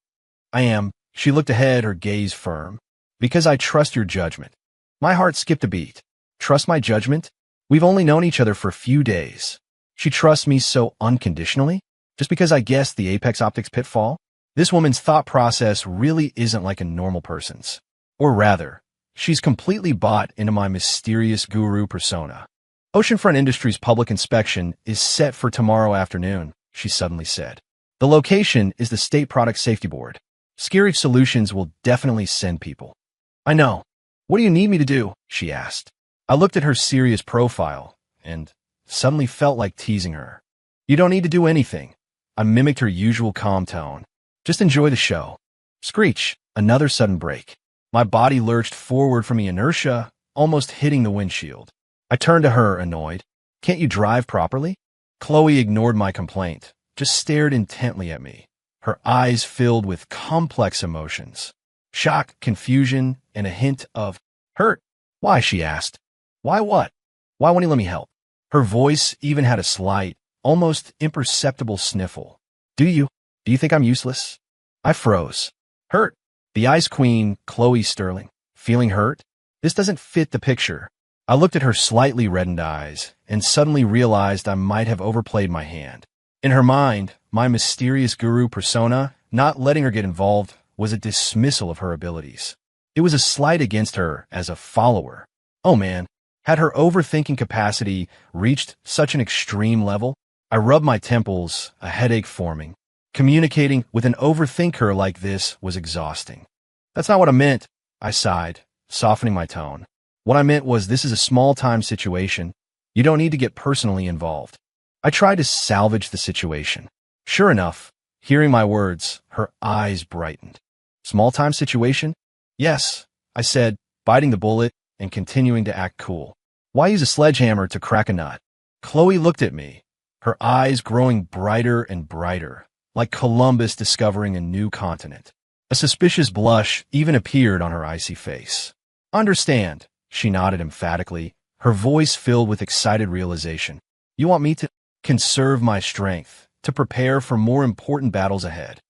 I am. She looked ahead, her gaze firm. Because I trust your judgment. My heart skipped a beat. Trust my judgment? We've only known each other for a few days. She trusts me so unconditionally? Just because I guessed the Apex Optics pitfall? This woman's thought process really isn't like a normal person's. Or rather, she's completely bought into my mysterious guru persona. Oceanfront Industries' public inspection is set for tomorrow afternoon, she suddenly said. The location is the State Product Safety Board. Skirich Solutions will definitely send people. I know. What do you need me to do? She asked. I looked at her serious profile and suddenly felt like teasing her. You don't need to do anything. I mimicked her usual calm tone. Just enjoy the show. Screech, another sudden break. My body lurched forward from the inertia, almost hitting the windshield. I turned to her, annoyed. Can't you drive properly? Chloe ignored my complaint, just stared intently at me. Her eyes filled with complex emotions. Shock, confusion, and a hint of hurt. Why, she asked. Why what? Why won't he let me help? Her voice even had a slight, almost imperceptible sniffle. Do you think I'm useless? I froze. Hurt. The Ice Queen, Chloe Sterling. Feeling hurt? This doesn't fit the picture. I looked at her slightly reddened eyes and suddenly realized I might have overplayed my hand. In her mind, my mysterious guru persona, not letting her get involved, was a dismissal of her abilities. It was a slight against her as a follower. Oh man, had her overthinking capacity reached such an extreme level? I rubbed my temples, a headache forming. Communicating with an overthinker like this was exhausting. That's not what I meant, I sighed, softening my tone. What I meant was this is a small-time situation. You don't need to get personally involved. I tried to salvage the situation. Sure enough, hearing my words, her eyes brightened. Small-time situation? Yes, I said, biting the bullet and continuing to act cool. Why use a sledgehammer to crack a nut? Chloe looked at me, her eyes growing brighter and brighter, like Columbus discovering a new continent. A suspicious blush even appeared on her icy face. Understand, she nodded emphatically, her voice filled with excited realization. You want me to conserve my strength, to prepare for more important battles ahead.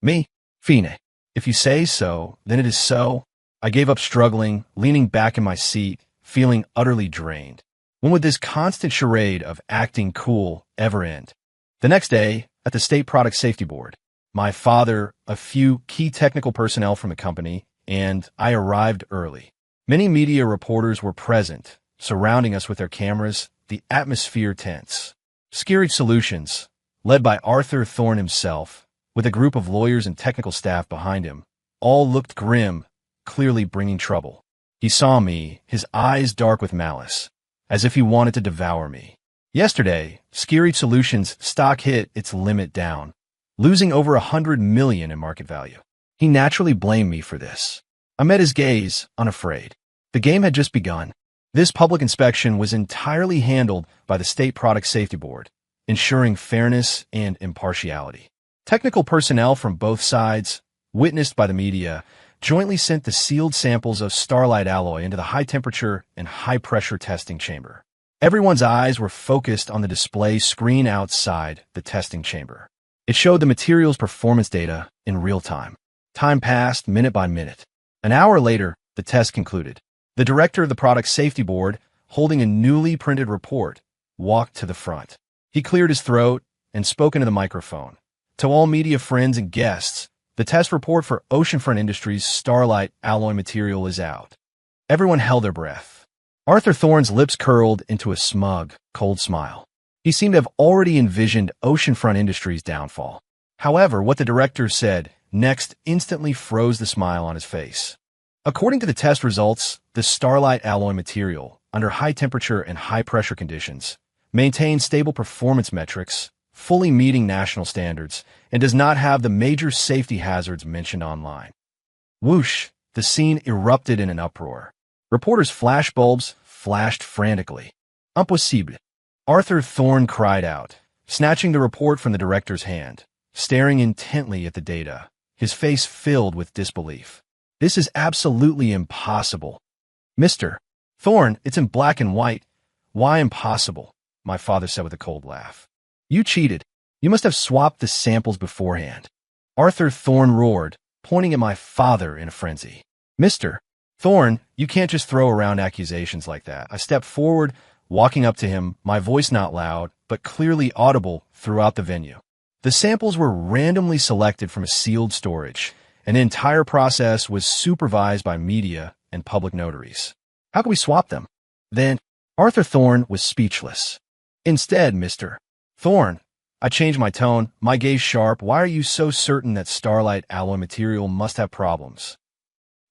Me? Fine. If you say so, then it is so. I gave up struggling, leaning back in my seat, feeling utterly drained. When would this constant charade of acting cool ever end? The next day, at the State Product Safety Board, my father, a few key technical personnel from the company, and I arrived early. Many media reporters were present, surrounding us with their cameras, the atmosphere tense. Skirich Solutions, led by Arthur Thorne himself, with a group of lawyers and technical staff behind him, all looked grim, clearly bringing trouble. He saw me, his eyes dark with malice, as if he wanted to devour me. Yesterday, Skirich Solutions stock hit its limit down, losing over $100 million in market value. He naturally blamed me for this. I met his gaze, unafraid. The game had just begun. This public inspection was entirely handled by the State Product Safety Board, ensuring fairness and impartiality. Technical personnel from both sides, witnessed by the media, jointly sent the sealed samples of Starlight alloy into the high-temperature and high-pressure testing chamber. Everyone's eyes were focused on the display screen outside the testing chamber. It showed the material's performance data in real time. Time passed minute by minute. An hour later, the test concluded. The director of the Product Safety Board, holding a newly printed report, walked to the front. He cleared his throat and spoke into the microphone. To all media friends and guests, the test report for Oceanfront Industries' Starlight alloy material is out. Everyone held their breath. Arthur Thorne's lips curled into a smug, cold smile. He seemed to have already envisioned Oceanfront Industries' downfall. However, what the director said next instantly froze the smile on his face. According to the test results, the Starlight alloy material, under high temperature and high pressure conditions, maintains stable performance metrics, fully meeting national standards, and does not have the major safety hazards mentioned online. Whoosh! The scene erupted in an uproar. Reporters' flashbulbs flashed frantically. Impossible! Arthur Thorne cried out, snatching the report from the director's hand, staring intently at the data, his face filled with disbelief. This is absolutely impossible. Mr. Thorne, it's in black and white. Why impossible? My father said with a cold laugh. You cheated. You must have swapped the samples beforehand. Arthur Thorne roared, pointing at my father in a frenzy. Mr. Thorne, you can't just throw around accusations like that. I stepped forward, walking up to him, my voice not loud, but clearly audible throughout the venue. The samples were randomly selected from a sealed storage, and the entire process was supervised by media and public notaries. How could we swap them? Then, Arthur Thorne was speechless. Instead, Mr. Thorne, I changed my tone, my gaze sharp. Why are you so certain that Starlight alloy material must have problems?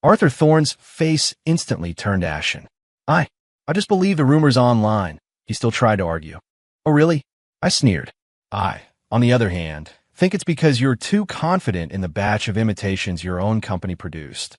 Arthur Thorne's face instantly turned ashen. I just believe the rumors online. He still tried to argue. Oh, really? I sneered. I, on the other hand, think it's because you're too confident in the batch of imitations your own company produced.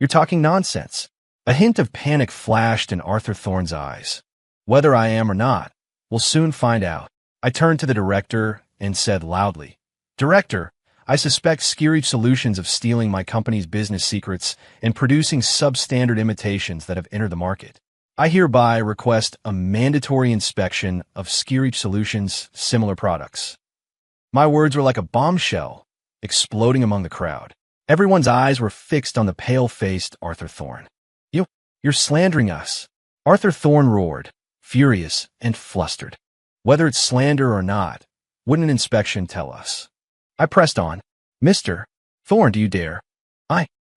You're talking nonsense. A hint of panic flashed in Arthur Thorne's eyes. Whether I am or not, we'll soon find out. I turned to the director and said loudly, Director, I suspect Skirich Solutions of stealing my company's business secrets and producing substandard imitations that have entered the market. I hereby request a mandatory inspection of Skirich Solutions' similar products. My words were like a bombshell, exploding among the crowd. Everyone's eyes were fixed on the pale-faced Arthur Thorne. You're slandering us. Arthur Thorne roared, furious and flustered. Whether it's slander or not, wouldn't an inspection tell us? I pressed on. Mr. Thorne, do you dare?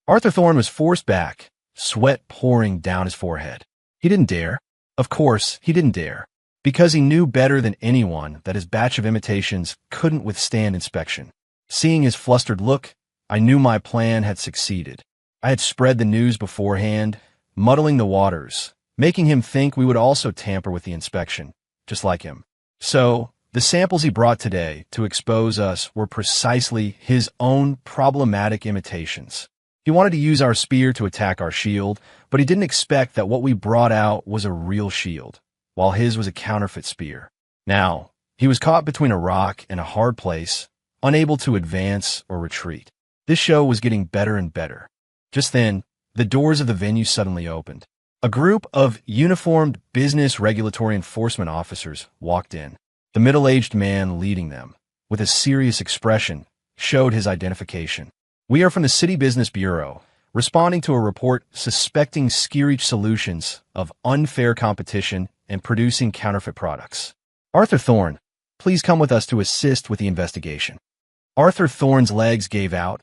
Arthur Thorne was forced back, sweat pouring down his forehead. He didn't dare. Of course, he didn't dare. Because he knew better than anyone that his batch of imitations couldn't withstand inspection. Seeing his flustered look, I knew my plan had succeeded. I had spread the news beforehand, muddling the waters, making him think we would also tamper with the inspection, just like him. So, the samples he brought today to expose us were precisely his own problematic imitations. He wanted to use our spear to attack our shield, but he didn't expect that what we brought out was a real shield, while his was a counterfeit spear. Now, he was caught between a rock and a hard place, unable to advance or retreat. This show was getting better and better. Just then, the doors of the venue suddenly opened. A group of uniformed business regulatory enforcement officers walked in. The middle-aged man leading them, with a serious expression, showed his identification. We are from the City Business Bureau, responding to a report suspecting Skirich Solutions of unfair competition and producing counterfeit products. Arthur Thorne, please come with us to assist with the investigation. Arthur Thorne's legs gave out,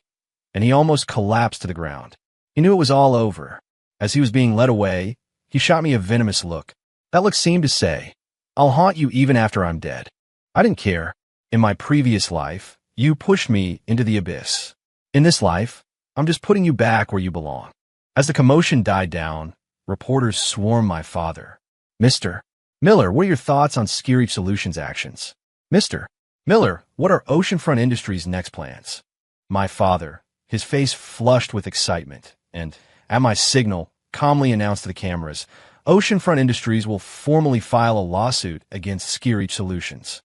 and he almost collapsed to the ground. He knew it was all over. As he was being led away, he shot me a venomous look. That look seemed to say, I'll haunt you even after I'm dead. I didn't care. In my previous life, you pushed me into the abyss. In this life, I'm just putting you back where you belong. As the commotion died down, reporters swarmed my father. Mr. Miller, what are your thoughts on Skirich Solutions' actions? Mr. Miller, what are Oceanfront Industries' next plans? My father, his face flushed with excitement, and, at my signal, calmly announced to the cameras, Oceanfront Industries will formally file a lawsuit against Skirich Solutions.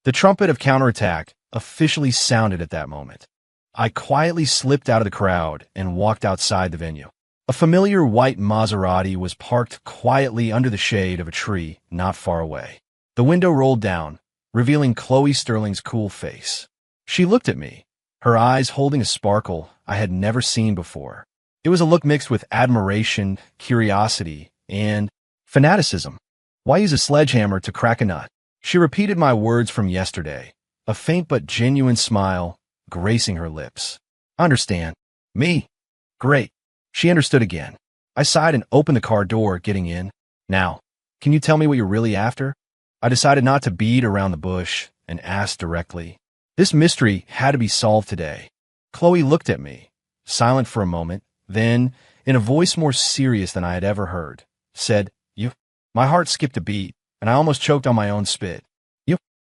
The trumpet of counterattack officially sounded at that moment. I quietly slipped out of the crowd and walked outside the venue. A familiar white Maserati was parked quietly under the shade of a tree not far away. The window rolled down, revealing Chloe Sterling's cool face. She looked at me, her eyes holding a sparkle I had never seen before. It was a look mixed with admiration, curiosity, and fanaticism. Why use a sledgehammer to crack a nut? She repeated my words from yesterday, a faint but genuine smile gracing her lips. Understand. Me? Great. She understood again. I sighed and opened the car door, getting in. Now, can you tell me what you're really after? I decided not to beat around the bush and asked directly. This mystery had to be solved today. Chloe looked at me, silent for a moment, then, in a voice more serious than I had ever heard, said, You. My heart skipped a beat, and I almost choked on my own spit.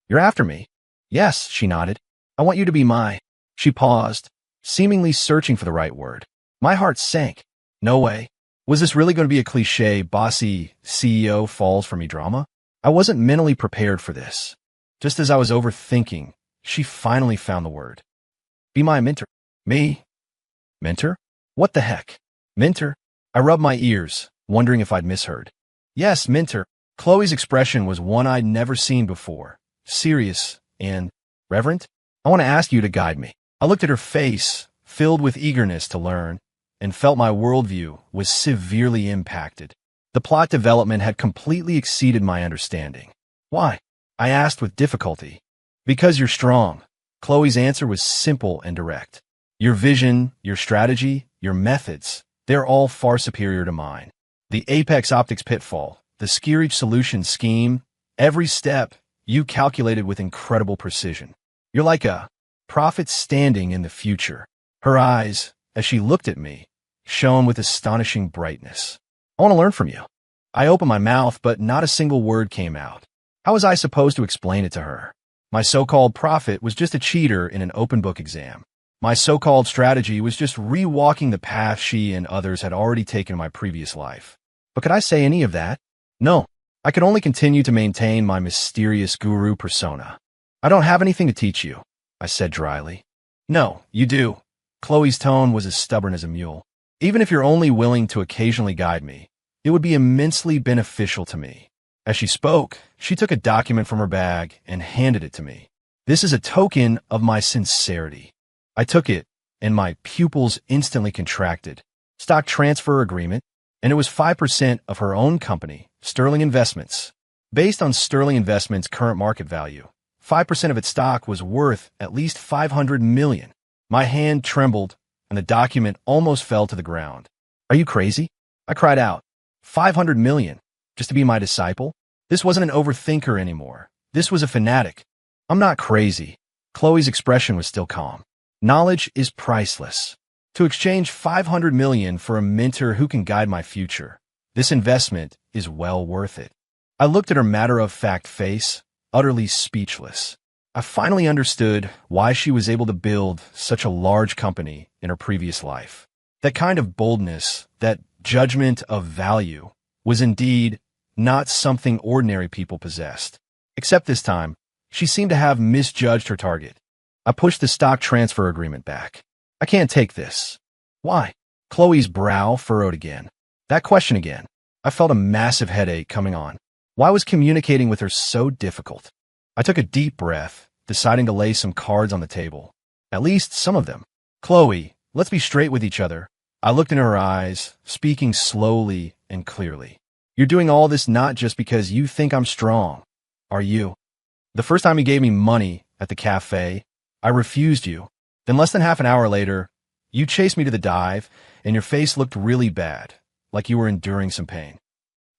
You're after me? Yes, she nodded. I want you to be my. She paused, seemingly searching for the right word. My heart sank. No way. Was this really going to be a cliché, bossy CEO falls for me drama? I wasn't mentally prepared for this. Just as I was overthinking, she finally found the word. Be my mentor. Me? Mentor? What the heck? Mentor? I rubbed my ears, wondering if I'd misheard. Yes, mentor. Chloe's expression was one I'd never seen before. Serious and reverent. I want to ask you to guide me. I looked at her face, filled with eagerness to learn, and felt my worldview was severely impacted. The plot development had completely exceeded my understanding. Why? I asked with difficulty. Because you're strong. Chloe's answer was simple and direct. Your vision, your strategy, your methods, they're all far superior to mine. The Apex Optics pitfall, the Skirich Solutions scheme, every step you calculated with incredible precision. You're like a prophet standing in the future. Her eyes, as she looked at me, shone with astonishing brightness. I want to learn from you. I opened my mouth, but not a single word came out. How was I supposed to explain it to her? My so-called prophet was just a cheater in an open book exam. My so-called strategy was just rewalking the path she and others had already taken in my previous life. But could I say any of that? No. I could only continue to maintain my mysterious guru persona. I don't have anything to teach you, I said dryly. No, you do. Chloe's tone was as stubborn as a mule. Even if you're only willing to occasionally guide me, it would be immensely beneficial to me. As she spoke, she took a document from her bag and handed it to me. This is a token of my sincerity. I took it, and my pupils instantly contracted. Stock transfer agreement, and it was 5% of her own company, Sterling Investments. Based on Sterling Investments' current market value, 5% of its stock was worth at least $500 million. My hand trembled, and the document almost fell to the ground. Are you crazy? I cried out. $500 million, just to be my disciple? This wasn't an overthinker anymore. This was a fanatic. I'm not crazy. Chloe's expression was still calm. Knowledge is priceless. To exchange $500 million for a mentor who can guide my future, this investment is well worth it. I looked at her matter-of-fact face, utterly speechless. I finally understood why she was able to build such a large company in her previous life. That kind of boldness, that judgment of value, was indeed not something ordinary people possessed. Except this time, she seemed to have misjudged her target. I pushed the stock transfer agreement back. I can't take this. Why? Chloe's brow furrowed again. That question again. I felt a massive headache coming on. Why was communicating with her so difficult? I took a deep breath, deciding to lay some cards on the table. At least some of them. Chloe, let's be straight with each other. I looked in her eyes, speaking slowly and clearly. You're doing all this not just because you think I'm strong, are you? The first time you gave me money at the cafe, I refused you. Then less than half an hour later, you chased me to the dive, and your face looked really bad, like you were enduring some pain.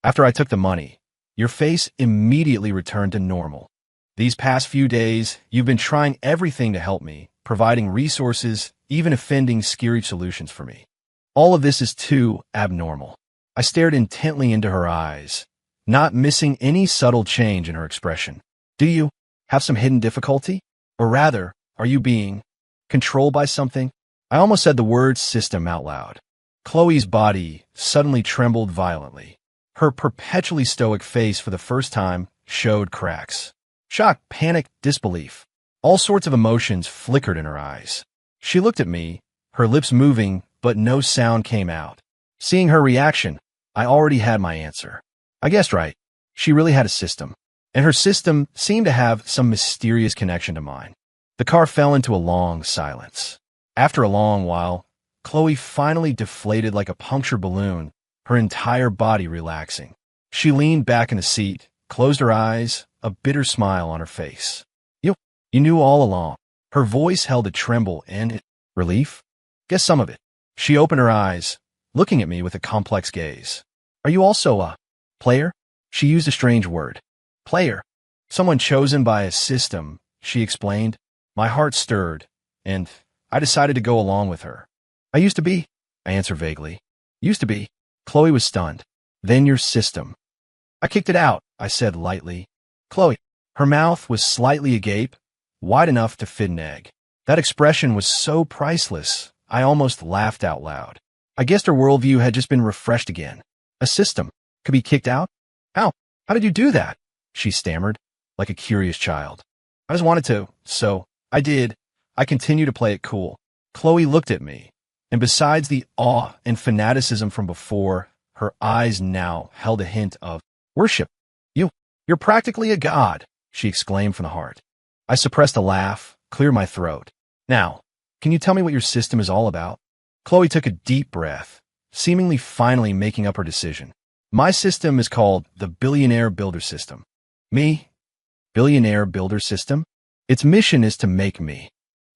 After I took the money, your face immediately returned to normal. These past few days, you've been trying everything to help me, providing resources, even offending scary solutions for me. All of this is too abnormal. I stared intently into her eyes, not missing any subtle change in her expression. Do you have some hidden difficulty? Or rather, are you being controlled by something? I almost said the word system out loud. Chloe's body suddenly trembled violently. Her perpetually stoic face for the first time showed cracks. Shock, panic, disbelief. All sorts of emotions flickered in her eyes. She looked at me, her lips moving, but no sound came out. Seeing her reaction, I already had my answer. I guessed right. She really had a system. And her system seemed to have some mysterious connection to mine. The car fell into a long silence. After a long while, Chloe finally deflated like a punctured balloon, her entire body relaxing. She leaned back in the seat, closed her eyes, a bitter smile on her face. You knew all along. Her voice held a tremble and relief. Guess some of it. She opened her eyes, looking at me with a complex gaze. Are you also a player? She used a strange word. Player. Someone chosen by a system, she explained. My heart stirred, and I decided to go along with her. I used to be, I answered vaguely. Used to be. Chloe was stunned. Then your system. I kicked it out, I said lightly. Chloe. Her mouth was slightly agape, wide enough to fit an egg. That expression was so priceless, I almost laughed out loud. I guessed her worldview had just been refreshed again. A system could be kicked out? How? How did you do that? She stammered, like a curious child. I just wanted to, so I did. I continued to play it cool. Chloe looked at me, and besides the awe and fanaticism from before, her eyes now held a hint of worship. You're practically a god, she exclaimed from the heart. I suppressed a laugh, cleared my throat. Now, can you tell me what your system is all about? Chloe took a deep breath, seemingly finally making up her decision. My system is called the Billionaire Builder System. Me? Billionaire Builder System? Its mission is to make me.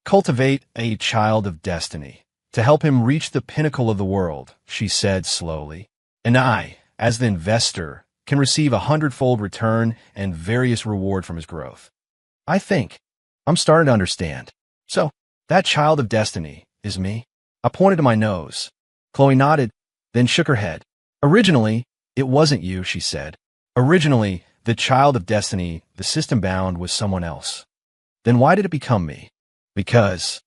Cultivate a child of destiny, to help him reach the pinnacle of the world, she said slowly. And I, as the investor, can receive 100-fold return and various reward from his growth. I think I'm starting to understand. So, that child of destiny is me? I pointed to my nose. Chloe nodded, then shook her head. Originally, it wasn't you, she said. Originally, the child of destiny, the system bound, was someone else. Then why did it become me? Because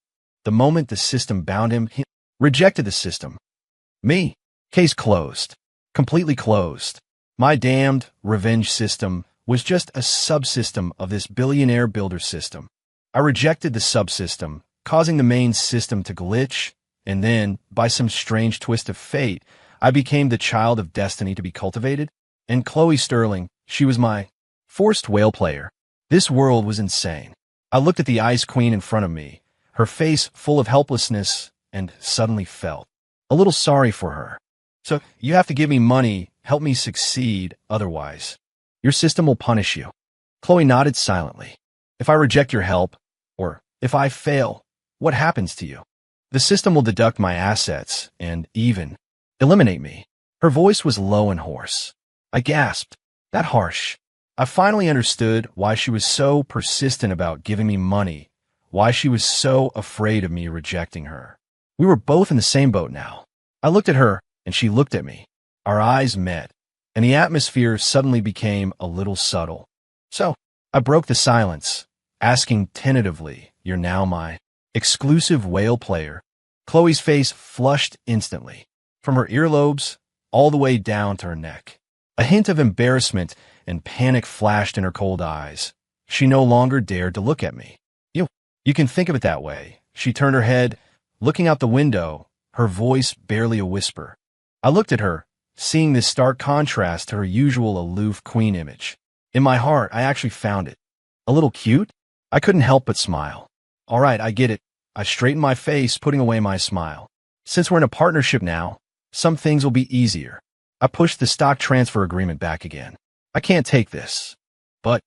the moment the system bound him, he rejected the system. Me. Case closed. Completely closed. My damned revenge system was just a subsystem of this billionaire builder system. I rejected the subsystem, causing the main system to glitch, and then, by some strange twist of fate, I became the child of destiny to be cultivated. And Chloe Sterling, she was my forced whale player. This world was insane. I looked at the Ice Queen in front of me, her face full of helplessness, and suddenly felt a little sorry for her. So, you have to give me money, help me succeed, otherwise your system will punish you. Chloe nodded silently. If I reject your help, or if I fail, what happens to you? The system will deduct my assets and even eliminate me. Her voice was low and hoarse. I gasped. That harsh. I finally understood why she was so persistent about giving me money, why she was so afraid of me rejecting her. We were both in the same boat now. I looked at her, and she looked at me. Our eyes met, and the atmosphere suddenly became a little subtle. So, I broke the silence, asking tentatively, "You're now my exclusive whale player?" Chloe's face flushed instantly, from her earlobes all the way down to her neck. A hint of embarrassment and panic flashed in her cold eyes. She no longer dared to look at me. You can think of it that way. She turned her head, looking out the window, her voice barely a whisper. I looked at her, seeing this stark contrast to her usual aloof queen image. In my heart, I actually found it a little cute. I couldn't help but smile. All right, I get it. I straightened my face, putting away my smile. Since we're in a partnership now, some things will be easier. I pushed the stock transfer agreement back again. I can't take this. But,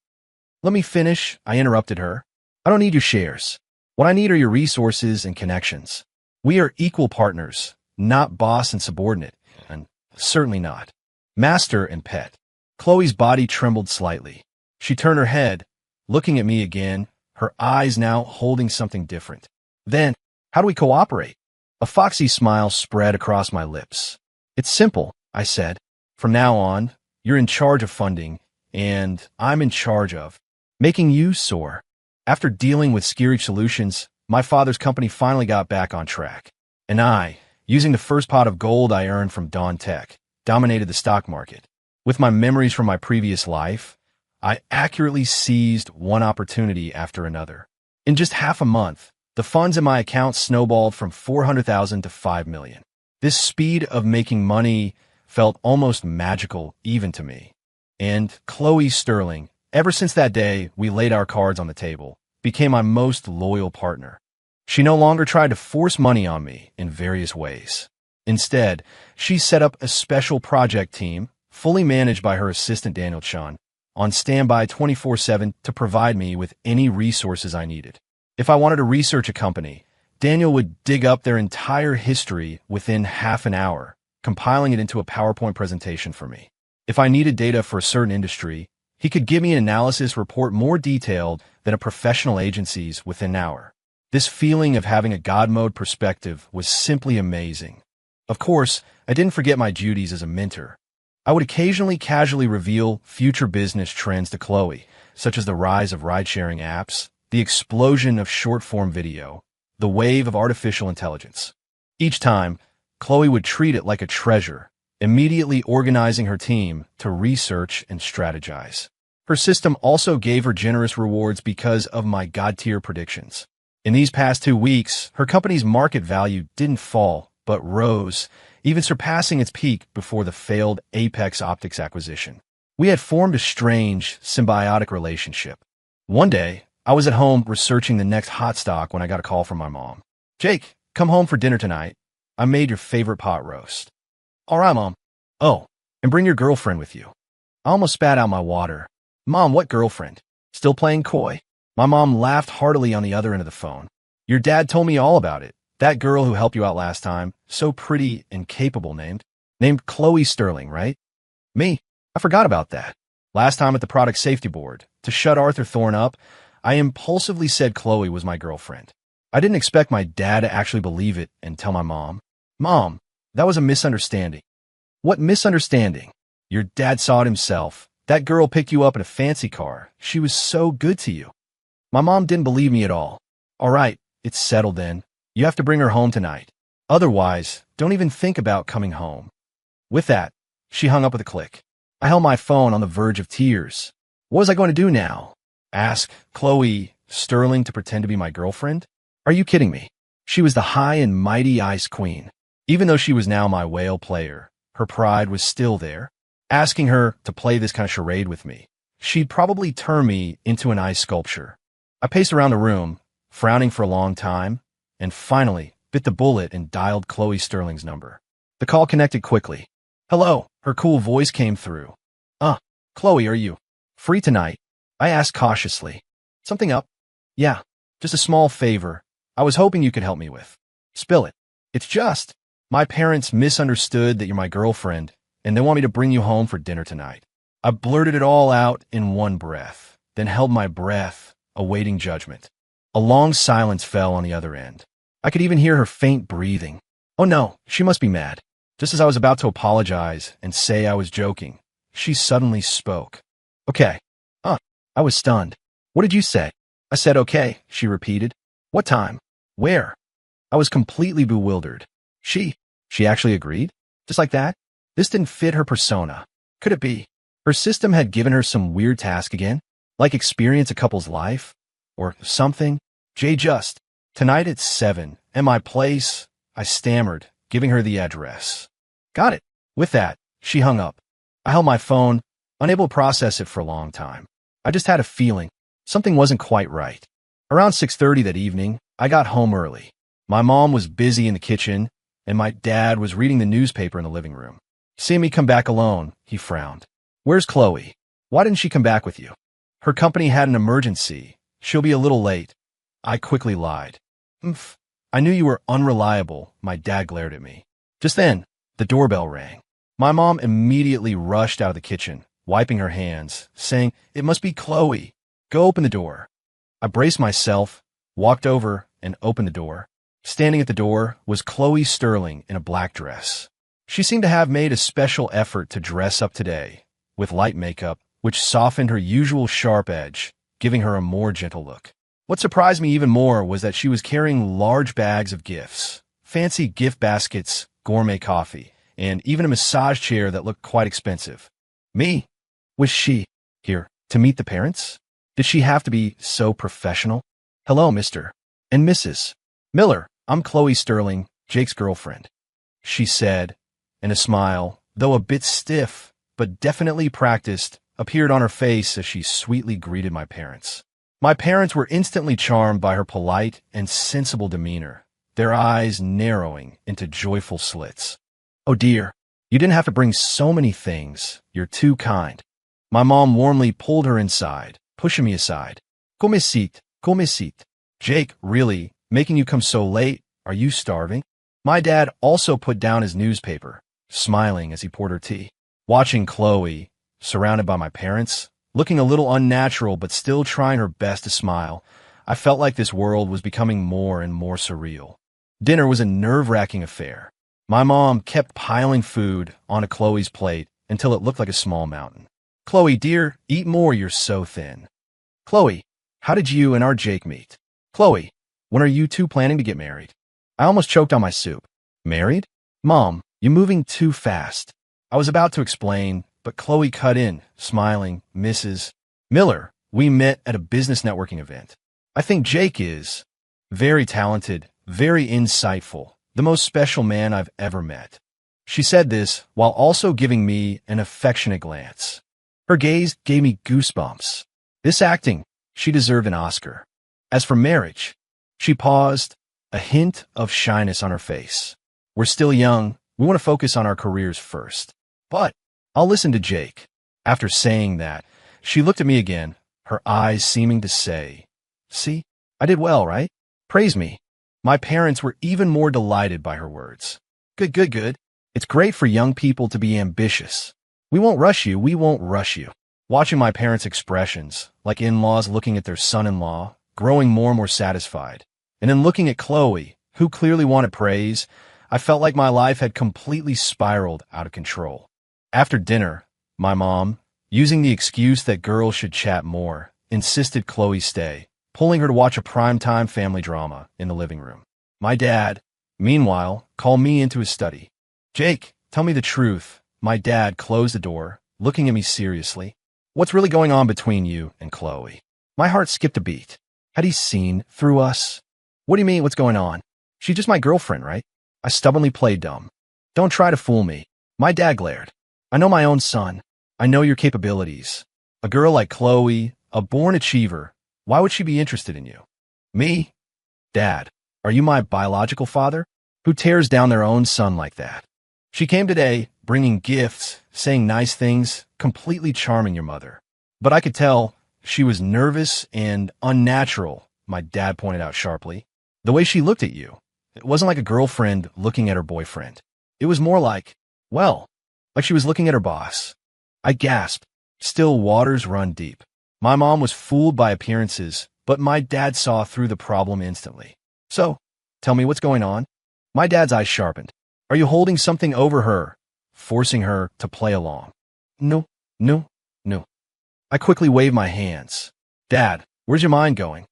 let me finish, I interrupted her. I don't need your shares. What I need are your resources and connections. We are equal partners, not boss and subordinate, and certainly not master and pet. Chloe's body trembled slightly. She turned her head, looking at me again, her eyes now holding something different. Then, how do we cooperate? A foxy smile spread across my lips. It's simple, I said. From now on, you're in charge of funding, and I'm in charge of making you soar. After dealing with Skirich Solutions, my father's company finally got back on track. And I, using the first pot of gold I earned from Dawn Tech, dominated the stock market. With my memories from my previous life, I accurately seized one opportunity after another. In just half a month, the funds in my account snowballed from $400,000 to $5 million. This speed of making money felt almost magical even to me. And Chloe Sterling, ever since that day we laid our cards on the table, became my most loyal partner. She no longer tried to force money on me in various ways. Instead, she set up a special project team, fully managed by her assistant Daniel Chun, on standby 24/7 to provide me with any resources I needed. If I wanted to research a company, Daniel would dig up their entire history within half an hour, compiling it into a PowerPoint presentation for me. If I needed data for a certain industry, he could give me an analysis report more detailed than a professional agency's within an hour. This feeling of having a God mode perspective was simply amazing. Of course, I didn't forget my duties as a mentor. I would occasionally casually reveal future business trends to Chloe, such as the rise of ride-sharing apps, the explosion of short-form video, the wave of artificial intelligence. Each time, Chloe would treat it like a treasure, immediately organizing her team to research and strategize. Her system also gave her generous rewards because of my God-tier predictions. In these past 2 weeks, her company's market value didn't fall, but rose, even surpassing its peak before the failed Apex Optics acquisition. We had formed a strange, symbiotic relationship. One day, I was at home researching the next hot stock when I got a call from my mom. "Jake, come home for dinner tonight. I made your favorite pot roast." "All right, Mom." "Oh, and bring your girlfriend with you." I almost spat out my water. "Mom, what girlfriend? Still playing coy?" My mom laughed heartily on the other end of the phone. "Your dad told me all about it. That girl who helped you out last time, so pretty and capable, named Chloe Sterling, right?" "Me? I forgot about that. Last time at the product safety board, to shut Arthur Thorne up, I impulsively said Chloe was my girlfriend. I didn't expect my dad to actually believe it and tell my mom. "Mom, that was a misunderstanding." "What misunderstanding?" "Your dad saw it himself. That girl picked you up in a fancy car. She was so good to you." My mom didn't believe me at all. "All right, it's settled then. You have to bring her home tonight. Otherwise, don't even think about coming home." With that, she hung up with a click. I held my phone on the verge of tears. What was I going to do now? Ask Chloe Sterling to pretend to be my girlfriend? Are you kidding me? She was the high and mighty Ice Queen. Even though she was now my whale player, her pride was still there. Asking her to play this kind of charade with me, she'd probably turn me into an ice sculpture. I paced around the room, frowning for a long time, and finally bit the bullet and dialed Chloe Sterling's number. The call connected quickly. "Hello," her cool voice came through. Chloe, are you free tonight?" I asked cautiously. "Something up?" "Yeah, just a small favor. I was hoping you could help me with." "Spill it." "It's just, my parents misunderstood that you're my girlfriend, and they want me to bring you home for dinner tonight." I blurted it all out in one breath, then held my breath, awaiting judgment. A long silence fell on the other end. I could even hear her faint breathing. Oh no, she must be mad. Just as I was about to apologize and say I was joking, she suddenly spoke. "Okay." I was stunned. "What did you say?" I said okay, she repeated. "What time? Where?" I was completely bewildered. She actually agreed? Just like that? This didn't fit her persona. Could it be? Her system had given her some weird task again? Like experience a couple's life? Or something? Just. Tonight at 7, and my place, I stammered, giving her the address. "Got it." With that, she hung up. I held my phone, unable to process it for a long time. I just had a feeling. Something wasn't quite right. Around 6:30 that evening, I got home early. My mom was busy in the kitchen, and my dad was reading the newspaper in the living room. Seeing me come back alone, he frowned. Where's Chloe? Why didn't she come back with you? Her company had an emergency. She'll be a little late. I quickly lied. Oomph. I knew you were unreliable, my dad glared at me. Just then, the doorbell rang. My mom immediately rushed out of the kitchen, wiping her hands, saying, "It must be Chloe. Go open the door." I braced myself, walked over, and opened the door. Standing at the door was Chloe Sterling in a black dress. She seemed to have made a special effort to dress up today, with light makeup, which softened her usual sharp edge, giving her a more gentle look. What surprised me even more was that she was carrying large bags of gifts, fancy gift baskets, gourmet coffee, and even a massage chair that looked quite expensive. Me? Was she here to meet the parents? Did she have to be so professional? Hello, Mr. and Mrs. Miller. I'm Chloe Sterling, Jake's girlfriend, she said, and a smile, though a bit stiff, but definitely practiced, appeared on her face as she sweetly greeted my parents. My parents were instantly charmed by her polite and sensible demeanor, their eyes narrowing into joyful slits. Oh dear, you didn't have to bring so many things. You're too kind. My mom warmly pulled her inside, pushing me aside. Come sit, come sit. Jake, really, making you come so late? Are you starving? My dad also put down his newspaper, smiling as he poured her tea. Watching Chloe, surrounded by my parents, looking a little unnatural but still trying her best to smile, I felt like this world was becoming more and more surreal. Dinner was a nerve-wracking affair. My mom kept piling food onto Chloe's plate until it looked like a small mountain. Chloe, dear, eat more, you're so thin. Chloe, how did you and our Jake meet? Chloe, when are you two planning to get married? I almost choked on my soup. Married? Mom, you're moving too fast. I was about to explain, but Chloe cut in, smiling. Mrs. Miller, we met at a business networking event. I think Jake is very talented, very insightful, the most special man I've ever met. She said this while also giving me an affectionate glance. Her gaze gave me goosebumps. This acting, she deserved an Oscar. As for marriage, she paused, a hint of shyness on her face. We're still young. We want to focus on our careers first. But I'll listen to Jake. After saying that, she looked at me again, her eyes seeming to say, "See, I did well, right? Praise me." My parents were even more delighted by her words. Good, good, good. It's great for young people to be ambitious. We won't rush you, we won't rush you. Watching my parents' expressions, like in-laws looking at their son-in-law, growing more and more satisfied, and then looking at Chloe, who clearly wanted praise, I felt like my life had completely spiraled out of control. After dinner, my mom, using the excuse that girls should chat more, insisted Chloe stay, pulling her to watch a primetime family drama in the living room. My dad, meanwhile, called me into his study. Jake, tell me the truth. My dad closed the door, looking at me seriously. What's really going on between you and Chloe? My heart skipped a beat. Had he seen through us? What do you mean, what's going on? She's just my girlfriend, right? I stubbornly played dumb. Don't try to fool me. My dad glared. I know my own son. I know your capabilities. A girl like Chloe, a born achiever, why would she be interested in you? Me? Dad, are you my biological father? Who tears down their own son like that? She came today, bringing gifts, saying nice things, completely charming your mother. But I could tell she was nervous and unnatural, my dad pointed out sharply. The way she looked at you, it wasn't like a girlfriend looking at her boyfriend. It was more like, well, like she was looking at her boss. I gasped. Still waters run deep. My mom was fooled by appearances, but my dad saw through the problem instantly. So, tell me what's going on? My dad's eyes sharpened. Are you holding something over her, forcing her to play along? No, no, no. I quickly waved my hands. Dad, where's your mind going?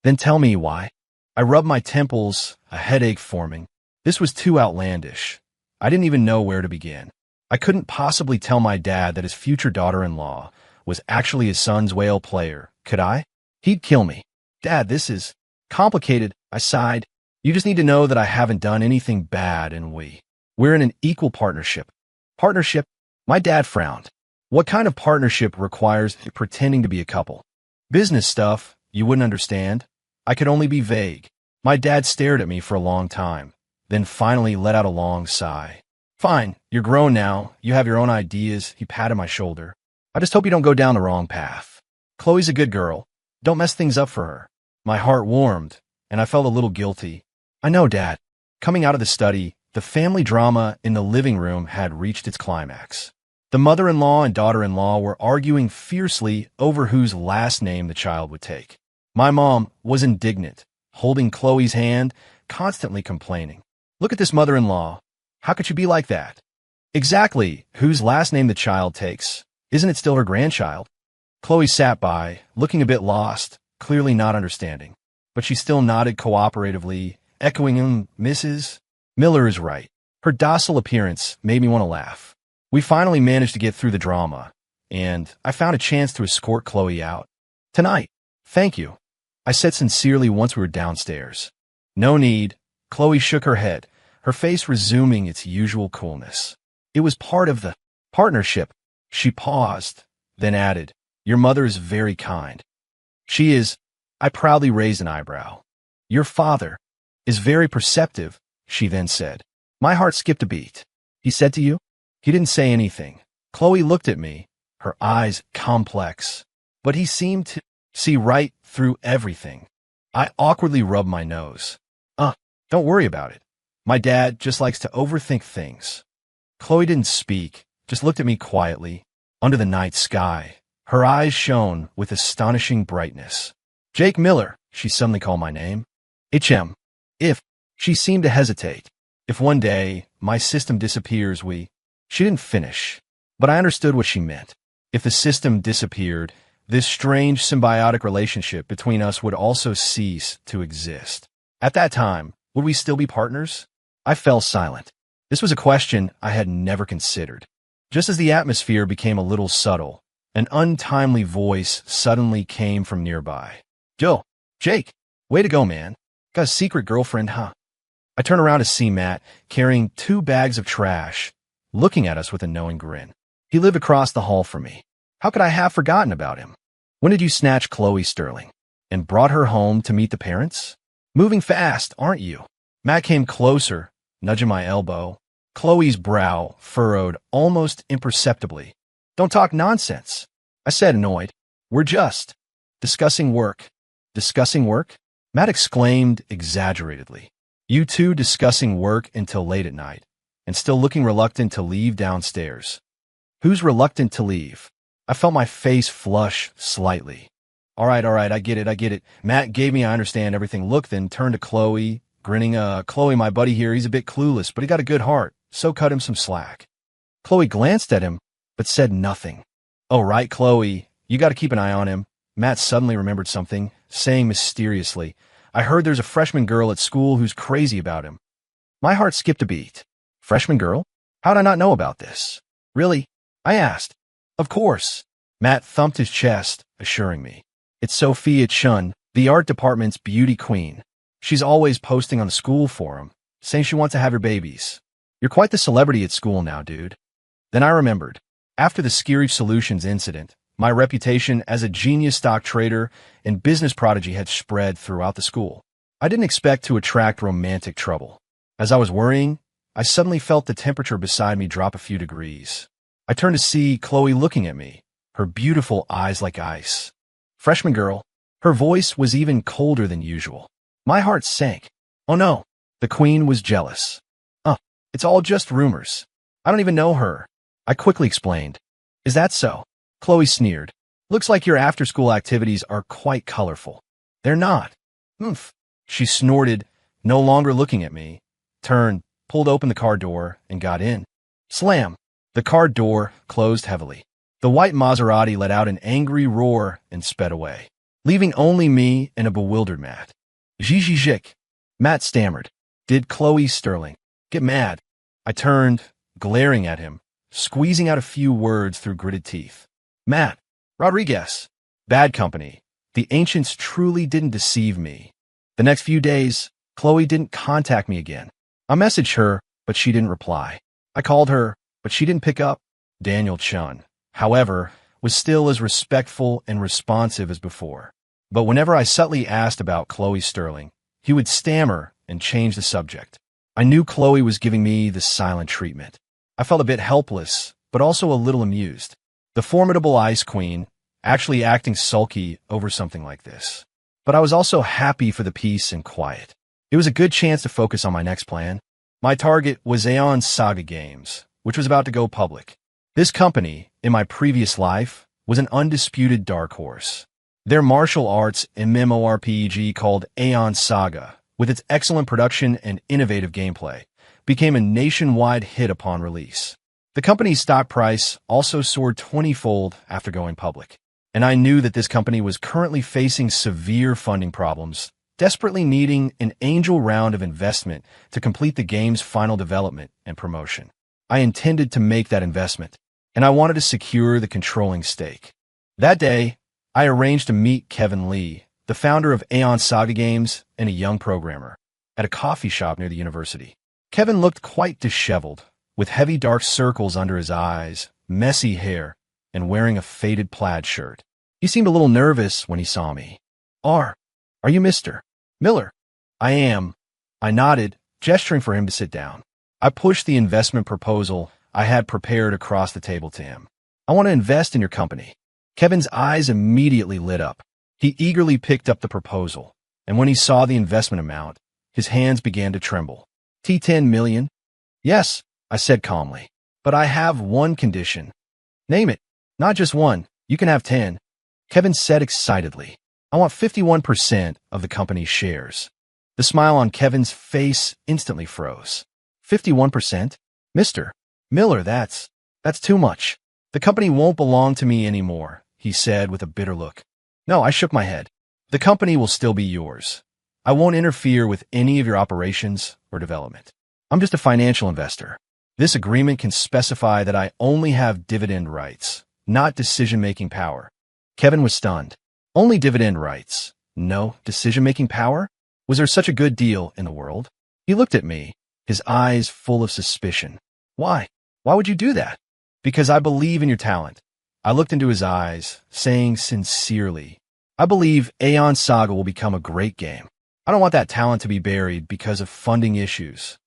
Then tell me why. I rubbed my temples, a headache forming. This was too outlandish. I didn't even know where to begin. I couldn't possibly tell my dad that his future daughter-in-law was actually his son's whale player, could I? He'd kill me. Dad, this is complicated, I sighed. You just need to know that I haven't done anything bad, and we're in an equal partnership. Partnership? My dad frowned. What kind of partnership requires pretending to be a couple? Business stuff, you wouldn't understand. I could only be vague. My dad stared at me for a long time, then finally let out a long sigh. Fine, you're grown now. You have your own ideas. He patted my shoulder. I just hope you don't go down the wrong path. Chloe's a good girl. Don't mess things up for her. My heart warmed, and I felt a little guilty. I know, Dad. Coming out of the study, the family drama in the living room had reached its climax. The mother-in-law and daughter-in-law were arguing fiercely over whose last name the child would take. My mom was indignant, holding Chloe's hand, constantly complaining. Look at this mother-in-law. How could you be like that? Exactly, whose last name the child takes. Isn't it still her grandchild? Chloe sat by, looking a bit lost, clearly not understanding. But she still nodded cooperatively, echoing Mrs. Miller is right. Her docile appearance made me want to laugh. We finally managed to get through the drama, and I found a chance to escort Chloe out. Tonight. Thank you, I said sincerely once we were downstairs. No need. Chloe shook her head, her face resuming its usual coolness. It was part of the partnership. She paused, then added, Your mother is very kind. She is. I proudly raised an eyebrow. Your father is very perceptive, she then said. My heart skipped a beat. He said to you? He didn't say anything. Chloe looked at me, her eyes complex, but he seemed to see right through everything. I awkwardly rubbed my nose. Don't worry about it. My dad just likes to overthink things. Chloe didn't speak, just looked at me quietly. Under the night sky, her eyes shone with astonishing brightness. Jake Miller, she suddenly called my name. HM. If. She seemed to hesitate. If one day my system disappears, She didn't finish, but I understood what she meant. If the system disappeared, this strange symbiotic relationship between us would also cease to exist. At that time, would we still be partners? I fell silent. This was a question I had never considered. Just as the atmosphere became a little subtle, an untimely voice suddenly came from nearby. Joe, Jake, way to go, man. Got a secret girlfriend, huh? I turned around to see Matt carrying 2 bags of trash, looking at us with a knowing grin. He lived across the hall from me. How could I have forgotten about him? When did you snatch Chloe Sterling and brought her home to meet the parents? Moving fast, aren't you? Matt came closer, nudging my elbow. Chloe's brow furrowed almost imperceptibly. Don't talk nonsense, I said, annoyed. We're just discussing work. Discussing work? Matt exclaimed exaggeratedly. You two discussing work until late at night, and still looking reluctant to leave downstairs. Who's reluctant to leave? I felt my face flush slightly. All right, I get it. Matt gave me I understand everything look, then turned to Chloe, grinning. Chloe, my buddy here, he's a bit clueless, but he got a good heart, so cut him some slack. Chloe glanced at him, but said nothing. Oh, right, Chloe, you got to keep an eye on him. Matt suddenly remembered something, saying mysteriously, I heard there's a freshman girl at school who's crazy about him. My heart skipped a beat. Freshman girl? How'd I not know about this? Really? I asked. Of course. Matt thumped his chest, assuring me. It's Sophia Chun, the art department's beauty queen. She's always posting on the school forum, saying she wants to have your babies. You're quite the celebrity at school now, dude. Then I remembered. After the Skirich Solutions incident, my reputation as a genius stock trader and business prodigy had spread throughout the school. I didn't expect to attract romantic trouble. As I was worrying, I suddenly felt the temperature beside me drop a few degrees. I turned to see Chloe looking at me, her beautiful eyes like ice. Freshman girl. Her voice was even colder than usual. My heart sank. Oh no, the queen was jealous. It's all just rumors. I don't even know her. I quickly explained. Is that so? Chloe sneered. Looks like your after-school activities are quite colorful. They're not. Oomph. She snorted, no longer looking at me, turned, pulled open the car door, and got in. Slam. The car door closed heavily. The white Maserati let out an angry roar and sped away, leaving only me and a bewildered Matt. Zhizhizhik. Matt stammered. Did Chloe Sterling get mad? I turned, glaring at him, squeezing out a few words through gritted teeth. Matt. Rodriguez. Bad company. The ancients truly didn't deceive me. The next few days, Chloe didn't contact me again. I messaged her, but she didn't reply. I called her, but she didn't pick up. Daniel Chun, however, was still as respectful and responsive as before. But whenever I subtly asked about Chloe Sterling, he would stammer and change the subject. I knew Chloe was giving me the silent treatment. I felt a bit helpless, but also a little amused. The formidable Ice Queen actually acting sulky over something like this. But I was also happy for the peace and quiet. It was a good chance to focus on my next plan. My target was Aeon Saga Games, which was about to go public. This company, in my previous life, was an undisputed dark horse. Their martial arts MMORPG called Aeon Saga, with its excellent production and innovative gameplay, became a nationwide hit upon release. The company's stock price also soared 20-fold after going public, and I knew that this company was currently facing severe funding problems, desperately needing an angel round of investment to complete the game's final development and promotion. I intended to make that investment, and I wanted to secure the controlling stake. That day, I arranged to meet Kevin Lee, the founder of Aeon Saga Games and a young programmer, at a coffee shop near the university. Kevin looked quite disheveled, with heavy dark circles under his eyes, messy hair, and wearing a faded plaid shirt. He seemed a little nervous when he saw me. Are you Mr. Miller? I am. I nodded, gesturing for him to sit down. I pushed the investment proposal I had prepared across the table to him. I want to invest in your company. Kevin's eyes immediately lit up. He eagerly picked up the proposal, and when he saw the investment amount, his hands began to tremble. $10 million? Yes, I said calmly. But I have one condition. Name it. Not just one. You can have 10. Kevin said excitedly. I want 51% of the company's shares. The smile on Kevin's face instantly froze. 51%? Mr. Miller, that's too much. The company won't belong to me anymore, he said with a bitter look. No, I shook my head. The company will still be yours. I won't interfere with any of your operations or development. I'm just a financial investor. This agreement can specify that I only have dividend rights, not decision-making power. Kevin was stunned. Only dividend rights, no decision-making power? Was there such a good deal in the world? He looked at me, his eyes full of suspicion. Why? Why would you do that? Because I believe in your talent. I looked into his eyes, saying sincerely, I believe Aeon Saga will become a great game. I don't want that talent to be buried because of funding issues.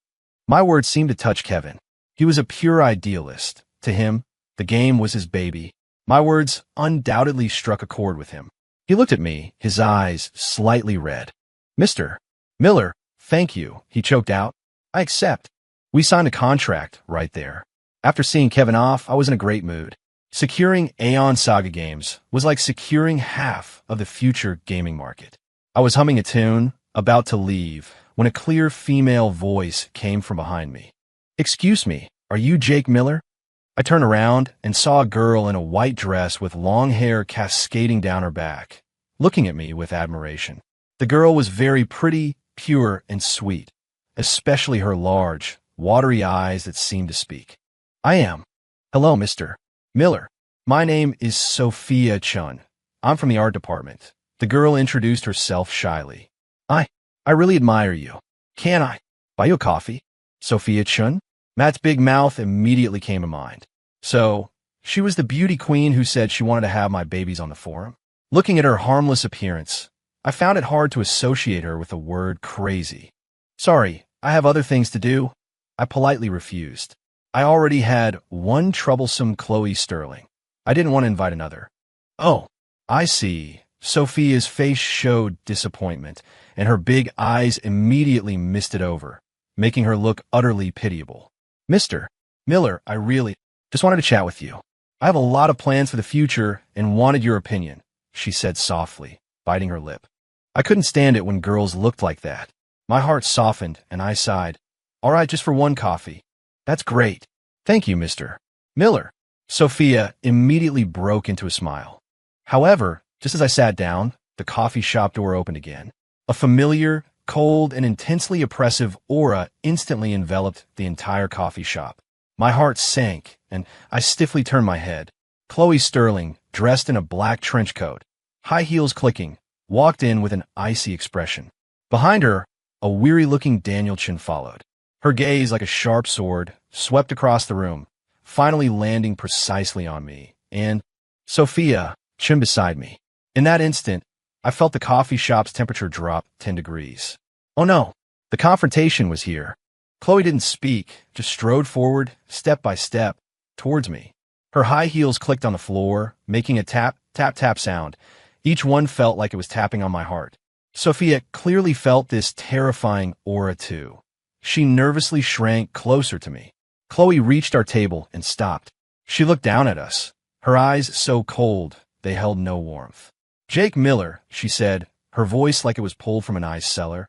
My words seemed to touch Kevin. He was a pure idealist. To him, the game was his baby. My words undoubtedly struck a chord with him. He looked at me, his eyes slightly red. Mr. Miller, thank you, he choked out. I accept. We signed a contract right there. After seeing Kevin off, I was in a great mood. Securing Aeon Saga Games was like securing half of the future gaming market. I was humming a tune, about to leave, when a clear female voice came from behind me. Excuse me, are you Jake Miller? I turned around and saw a girl in a white dress with long hair cascading down her back, looking at me with admiration. The girl was very pretty, pure, and sweet, especially her large, watery eyes that seemed to speak. I am. Hello, Mr. Miller. My name is Sophia Chun. I'm from the art department. The girl introduced herself shyly. I really admire you. Can I buy you a coffee? Sophia Chun? Matt's big mouth immediately came to mind. So, she was the beauty queen who said she wanted to have my babies on the forum? Looking at her harmless appearance, I found it hard to associate her with the word crazy. Sorry, I have other things to do. I politely refused. I already had one troublesome Chloe Sterling. I didn't want to invite another. Oh, I see. Sophia's face showed disappointment, and her big eyes immediately misted over, making her look utterly pitiable. Mr. Miller, I really just wanted to chat with you. I have a lot of plans for the future and wanted your opinion, she said softly, biting her lip. I couldn't stand it when girls looked like that. My heart softened, and I sighed. All right, just for one coffee. That's great. Thank you, Mr. Miller. Sophia immediately broke into a smile. However, just as I sat down, the coffee shop door opened again. A familiar, cold, and intensely oppressive aura instantly enveloped the entire coffee shop. My heart sank, and I stiffly turned my head. Chloe Sterling, dressed in a black trench coat, high heels clicking, walked in with an icy expression. Behind her, a weary-looking Daniel Chin followed. Her gaze, like a sharp sword, swept across the room, finally landing precisely on me, and Sophia, Chin beside me. In that instant, I felt the coffee shop's temperature drop 10 degrees. Oh no, the confrontation was here. Chloe didn't speak, just strode forward, step by step, towards me. Her high heels clicked on the floor, making a tap, tap, tap sound. Each one felt like it was tapping on my heart. Sophia clearly felt this terrifying aura too. She nervously shrank closer to me. Chloe reached our table and stopped. She looked down at us, her eyes so cold they held no warmth. "Jake Miller," she said, her voice like it was pulled from an ice cellar.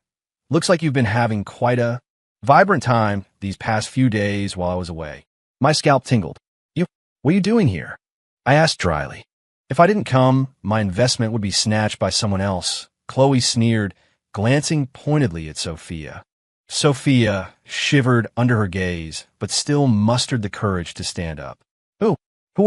"Looks like you've been having quite a vibrant time these past few days while I was away." My scalp tingled. What are you doing here?" I asked dryly. "If I didn't come, my investment would be snatched by someone else," Chloe sneered, glancing pointedly at Sophia. Sophia shivered under her gaze, but still mustered the courage to stand up. Who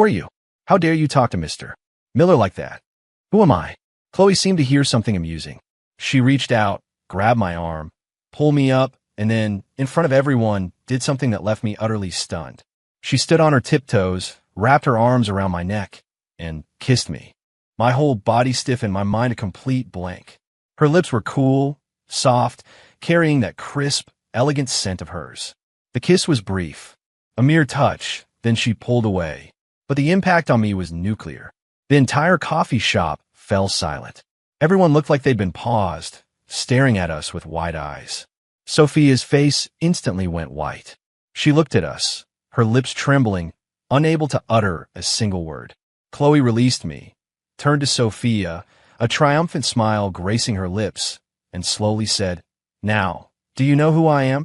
are you? How dare you talk to Mr. Miller like that?" "Who am I?" Chloe seemed to hear something amusing. She reached out, grabbed my arm, pulled me up, and then, in front of everyone, did something that left me utterly stunned. She stood on her tiptoes, wrapped her arms around my neck, and kissed me. My whole body stiffened, my mind a complete blank. Her lips were cool, soft, carrying that crisp, elegant scent of hers. The kiss was brief, a mere touch, then she pulled away. But the impact on me was nuclear. The entire coffee shop fell silent. Everyone looked like they'd been paused, staring at us with wide eyes. Sophia's face instantly went white. She looked at us, her lips trembling, unable to utter a single word. Chloe released me, turned to Sophia, a triumphant smile gracing her lips, and slowly said, "Now, do you know who I am?"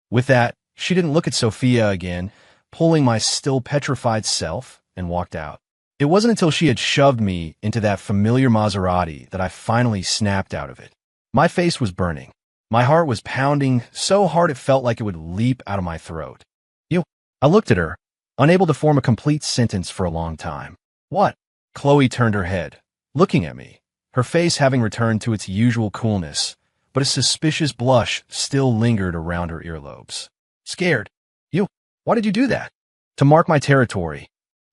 With that, she didn't look at Sophia again, pulling my still petrified self, and walked out. It wasn't until she had shoved me into that familiar Maserati that I finally snapped out of it. My face was burning. My heart was pounding so hard it felt like it would leap out of my throat. I looked at her, unable to form a complete sentence for a long time. "What?" Chloe turned her head, looking at me, her face having returned to its usual coolness, but a suspicious blush still lingered around her earlobes. "Scared. Why did you do that?" "To mark my territory."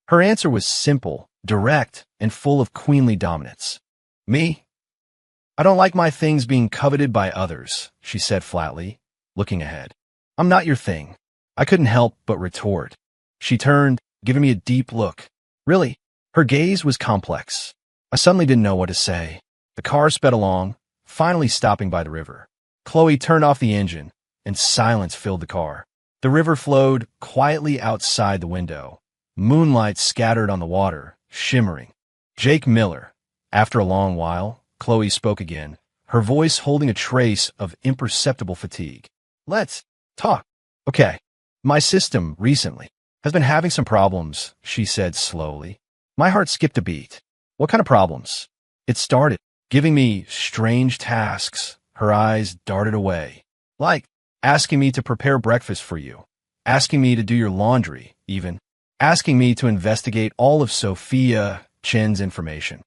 Her answer was simple, direct, and full of queenly dominance. "Me? I don't like my things being coveted by others," she said flatly, looking ahead. "I'm not your thing." I couldn't help but retort. She turned, giving me a deep look. Really, her gaze was complex. I suddenly didn't know what to say. The car sped along, finally stopping by the river. Chloe turned off the engine, and silence filled the car. The river flowed quietly outside the window. Moonlight scattered on the water, shimmering. "Jake Miller." After a long while, Chloe spoke again, her voice holding a trace of imperceptible fatigue. "Let's talk." "Okay. My system, recently, has been having some problems," she said slowly. My heart skipped a beat. "What kind of problems?" "It started giving me strange tasks." Her eyes darted away. "Like asking me to prepare breakfast for you, asking me to do your laundry, even asking me to investigate all of Sophia Chen's information."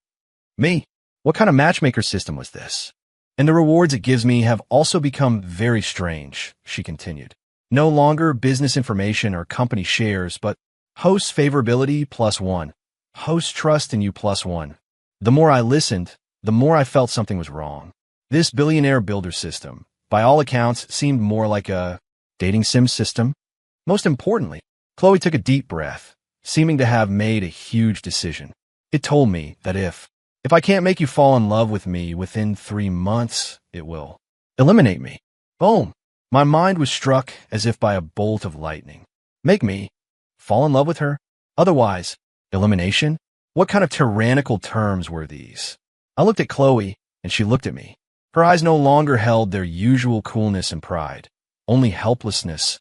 "Me? What kind of matchmaker system was this?" "And the rewards it gives me have also become very strange," she continued. "No longer business information or company shares, but host favorability +1, host trust in you +1. The more I listened, the more I felt something was wrong. This billionaire builder system, by all accounts, seemed more like a dating sim system. Most importantly, Chloe took a deep breath, seeming to have made a huge decision. "It told me that if I can't make you fall in love with me within 3 months, it will eliminate me." Boom! My mind was struck as if by a bolt of lightning. Make me fall in love with her? Otherwise, elimination? What kind of tyrannical terms were these? I looked at Chloe, and she looked at me. Her eyes no longer held their usual coolness and pride, only helplessness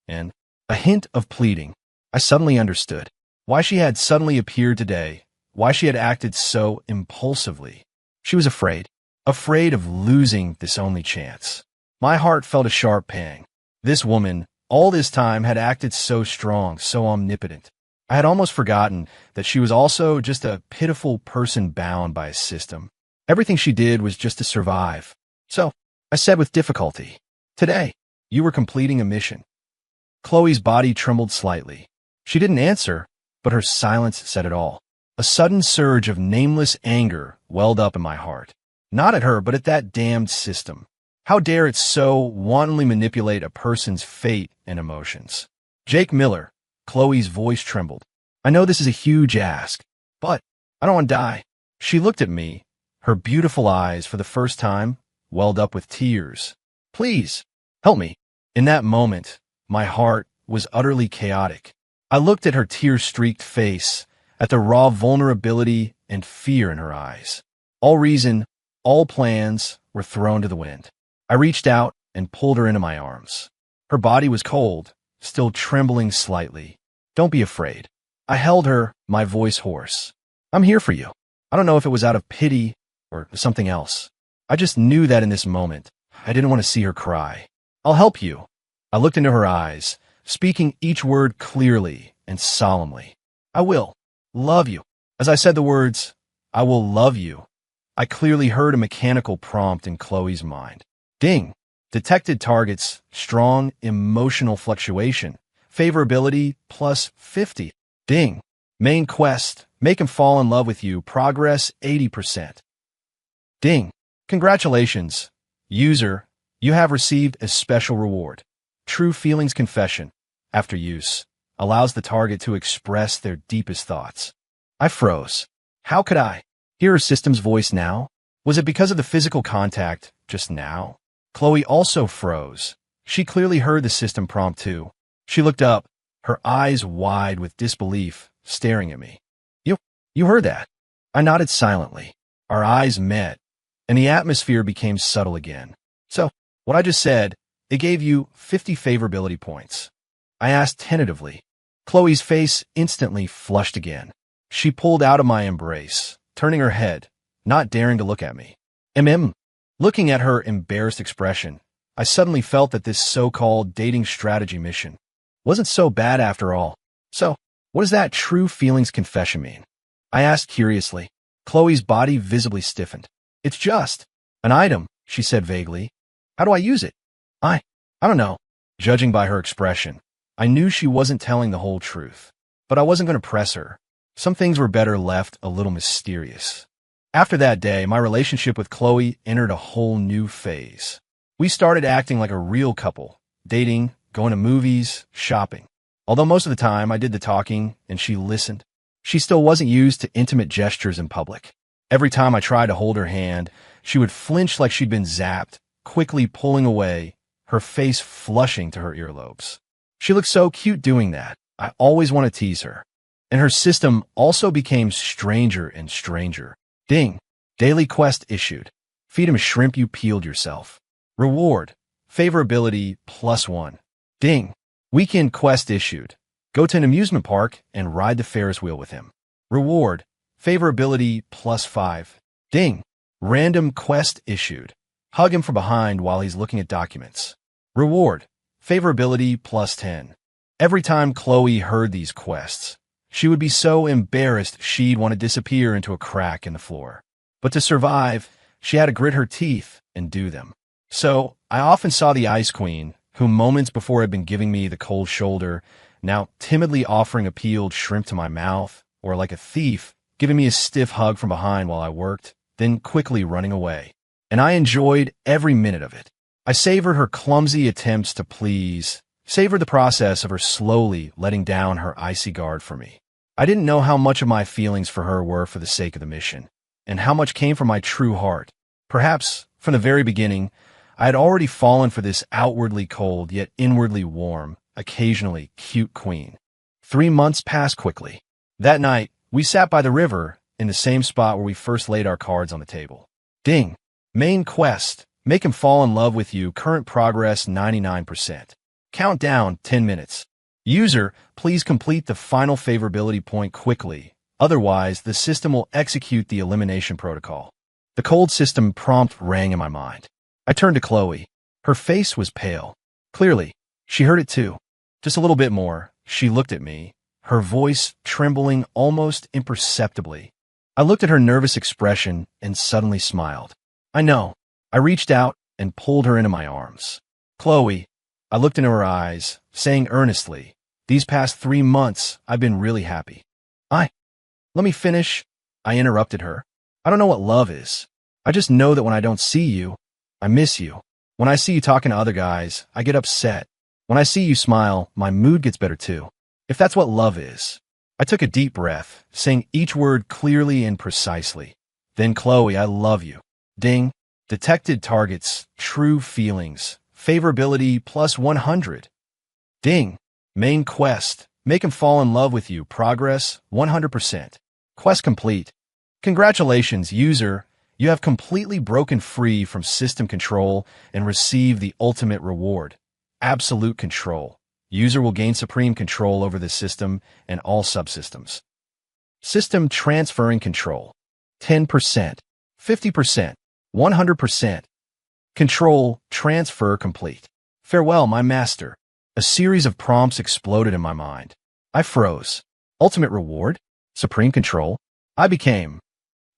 and a hint of pleading. I suddenly understood why she had suddenly appeared today, why she had acted so impulsively. She was afraid of losing this only chance. My heart felt a sharp pang. This woman, all this time, had acted so strong, so omnipotent. I had almost forgotten that she was also just a pitiful person bound by a system. Everything she did was just to survive. So, I said with difficulty, "Today, you were completing a mission." Chloe's body trembled slightly. She didn't answer, but her silence said it all. A sudden surge of nameless anger welled up in my heart. Not at her, but at that damned system. How dare it so wantonly manipulate a person's fate and emotions? Jake Miller, Chloe's voice trembled. I know this is a huge ask, but I don't want to die. She looked at me, her beautiful eyes for the first time welled up with tears. Please, help me. In that moment, my heart was utterly chaotic. I looked at her tear-streaked face, at the raw vulnerability and fear in her eyes. All reason, all plans were thrown to the wind. I reached out and pulled her into my arms. Her body was cold, still trembling slightly. Don't be afraid. I held her, my voice hoarse. I'm here for you. I don't know if it was out of pity or something else. I just knew that in this moment, I didn't want to see her cry. I'll help you. I looked into her eyes, speaking each word clearly and solemnly. I will love you. As I said the words, I will love you, I clearly heard a mechanical prompt in Chloe's mind. Ding. Detected targets, strong emotional fluctuation, favorability plus 50. Ding. Main quest, make him fall in love with you, progress 80%. Ding. Congratulations, user, you have received a special reward. True feelings confession, after use, allows the target to express their deepest thoughts. I froze. How could I hear her system's voice now? Was it because of the physical contact just now? Chloe also froze. She clearly heard the system prompt too. She looked up, her eyes wide with disbelief, staring at me. You heard that? I nodded silently. Our eyes met, and the atmosphere became subtle again. So, what I just said, it gave you 50 favorability points. I asked tentatively. Chloe's face instantly flushed again. She pulled out of my embrace, turning her head, not daring to look at me. Looking at her embarrassed expression, I suddenly felt that this so-called dating strategy mission wasn't so bad after all. So, what does that true feelings confession mean? I asked curiously. Chloe's body visibly stiffened. It's just an item, she said vaguely. How do I use it? I don't know. Judging by her expression, I knew she wasn't telling the whole truth. But I wasn't going to press her. Some things were better left a little mysterious. After that day, my relationship with Chloe entered a whole new phase. We started acting like a real couple, dating, going to movies, shopping. Although most of the time I did the talking and she listened, she still wasn't used to intimate gestures in public. Every time I tried to hold her hand, she would flinch like she'd been zapped, quickly pulling away, her face flushing to her earlobes. She looked so cute doing that. I always want to tease her. And her system also became stranger and stranger. Ding. Daily quest issued. Feed him a shrimp you peeled yourself. Reward. Favorability +1. Ding. Weekend quest issued. Go to an amusement park and ride the Ferris wheel with him. Reward. Favorability +5. Ding. Random quest issued. Hug him from behind while he's looking at documents. Reward. Favorability +10. Every time Chloe heard these quests, she would be so embarrassed she'd want to disappear into a crack in the floor. But to survive, she had to grit her teeth and do them. So, I often saw the Ice Queen, who moments before had been giving me the cold shoulder, now timidly offering a peeled shrimp to my mouth, or like a thief, giving me a stiff hug from behind while I worked, then quickly running away. And I enjoyed every minute of it. I savored her clumsy attempts to please, savored the process of her slowly letting down her icy guard for me. I didn't know how much of my feelings for her were for the sake of the mission, and how much came from my true heart. Perhaps, from the very beginning, I had already fallen for this outwardly cold yet inwardly warm, occasionally cute queen. 3 months passed quickly. That night, we sat by the river in the same spot where we first laid our cards on the table. Ding. Main quest. Make him fall in love with you. Current progress 99%. Countdown 10 minutes. User, please complete the final favorability point quickly. Otherwise, the system will execute the elimination protocol. The cold system prompt rang in my mind. I turned to Chloe. Her face was pale. Clearly, she heard it too. Just a little bit more. She looked at me, her voice trembling almost imperceptibly. I looked at her nervous expression and suddenly smiled. I know. I reached out and pulled her into my arms. Chloe, I looked into her eyes, saying earnestly, these past 3 months, I've been really happy. Let me finish. I interrupted her. I don't know what love is. I just know that when I don't see you, I miss you. When I see you talking to other guys, I get upset. When I see you smile, my mood gets better too. If that's what love is. I took a deep breath, saying each word clearly and precisely. Then, Chloe, I love you. Ding. Detected targets, true feelings, favorability plus 100. Ding. Main quest, make him fall in love with you, progress 100%. Quest complete. Congratulations, user. You have completely broken free from system control and received the ultimate reward. Absolute control. User will gain supreme control over the system and all subsystems. System transferring control. 10%, 50%, 100%. Control transfer complete. Farewell, my master. A series of prompts exploded in my mind. I froze. Ultimate reward? Supreme control? I became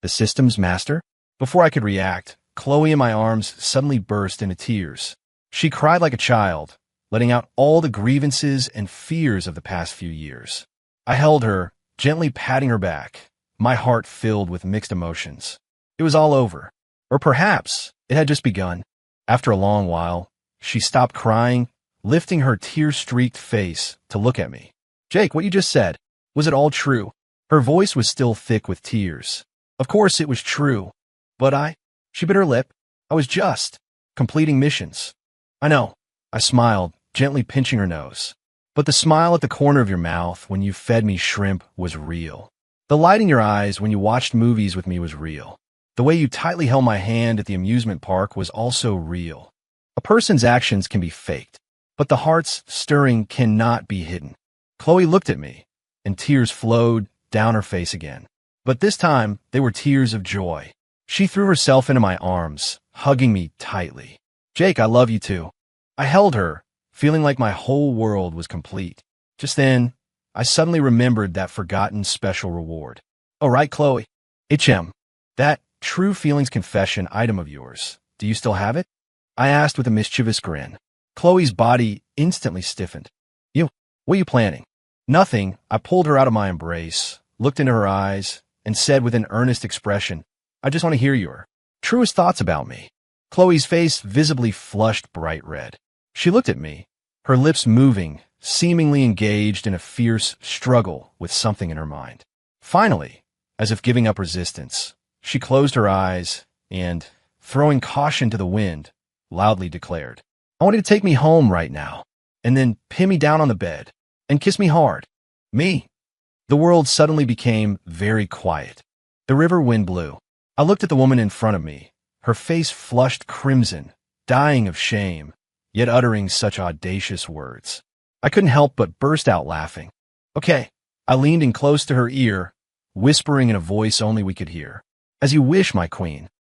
the system's master? Before I could react, Chloe in my arms suddenly burst into tears. She cried like a child, letting out all the grievances and fears of the past few years. I held her, gently patting her back, my heart filled with mixed emotions. It was all over. Or perhaps it had just begun. After a long while, she stopped crying, lifting her tear-streaked face to look at me. Jake, what you just said, was it all true? Her voice was still thick with tears. Of course it was true. But she bit her lip. I was just completing missions. I know. I smiled, gently pinching her nose. But the smile at the corner of your mouth when you fed me shrimp was real. The light in your eyes when you watched movies with me was real. The way you tightly held my hand at the amusement park was also real. A person's actions can be faked, but the heart's stirring cannot be hidden. Chloe looked at me, and tears flowed down her face again. But this time, they were tears of joy. She threw herself into my arms, hugging me tightly. Jake, I love you too. I held her, feeling like my whole world was complete. Just then, I suddenly remembered that forgotten special reward. Oh, right, Chloe. HM, that true feelings confession item of yours, do you still have it? I asked with a mischievous grin. Chloe's body instantly stiffened. What are you planning? Nothing. I pulled her out of my embrace, looked into her eyes, and said with an earnest expression, I just want to hear your truest thoughts about me. Chloe's face visibly flushed bright red. She looked at me, her lips moving, seemingly engaged in a fierce struggle with something in her mind. Finally, as if giving up resistance, she closed her eyes and, throwing caution to the wind, loudly declared, I want you to take me home right now, and then pin me down on the bed and kiss me hard. Me. The world suddenly became very quiet. The river wind blew. I looked at the woman in front of me, her face flushed crimson, dying of shame, yet uttering such audacious words. I couldn't help but burst out laughing. Okay. I leaned in close to her ear, whispering in a voice only we could hear. As you wish, my queen.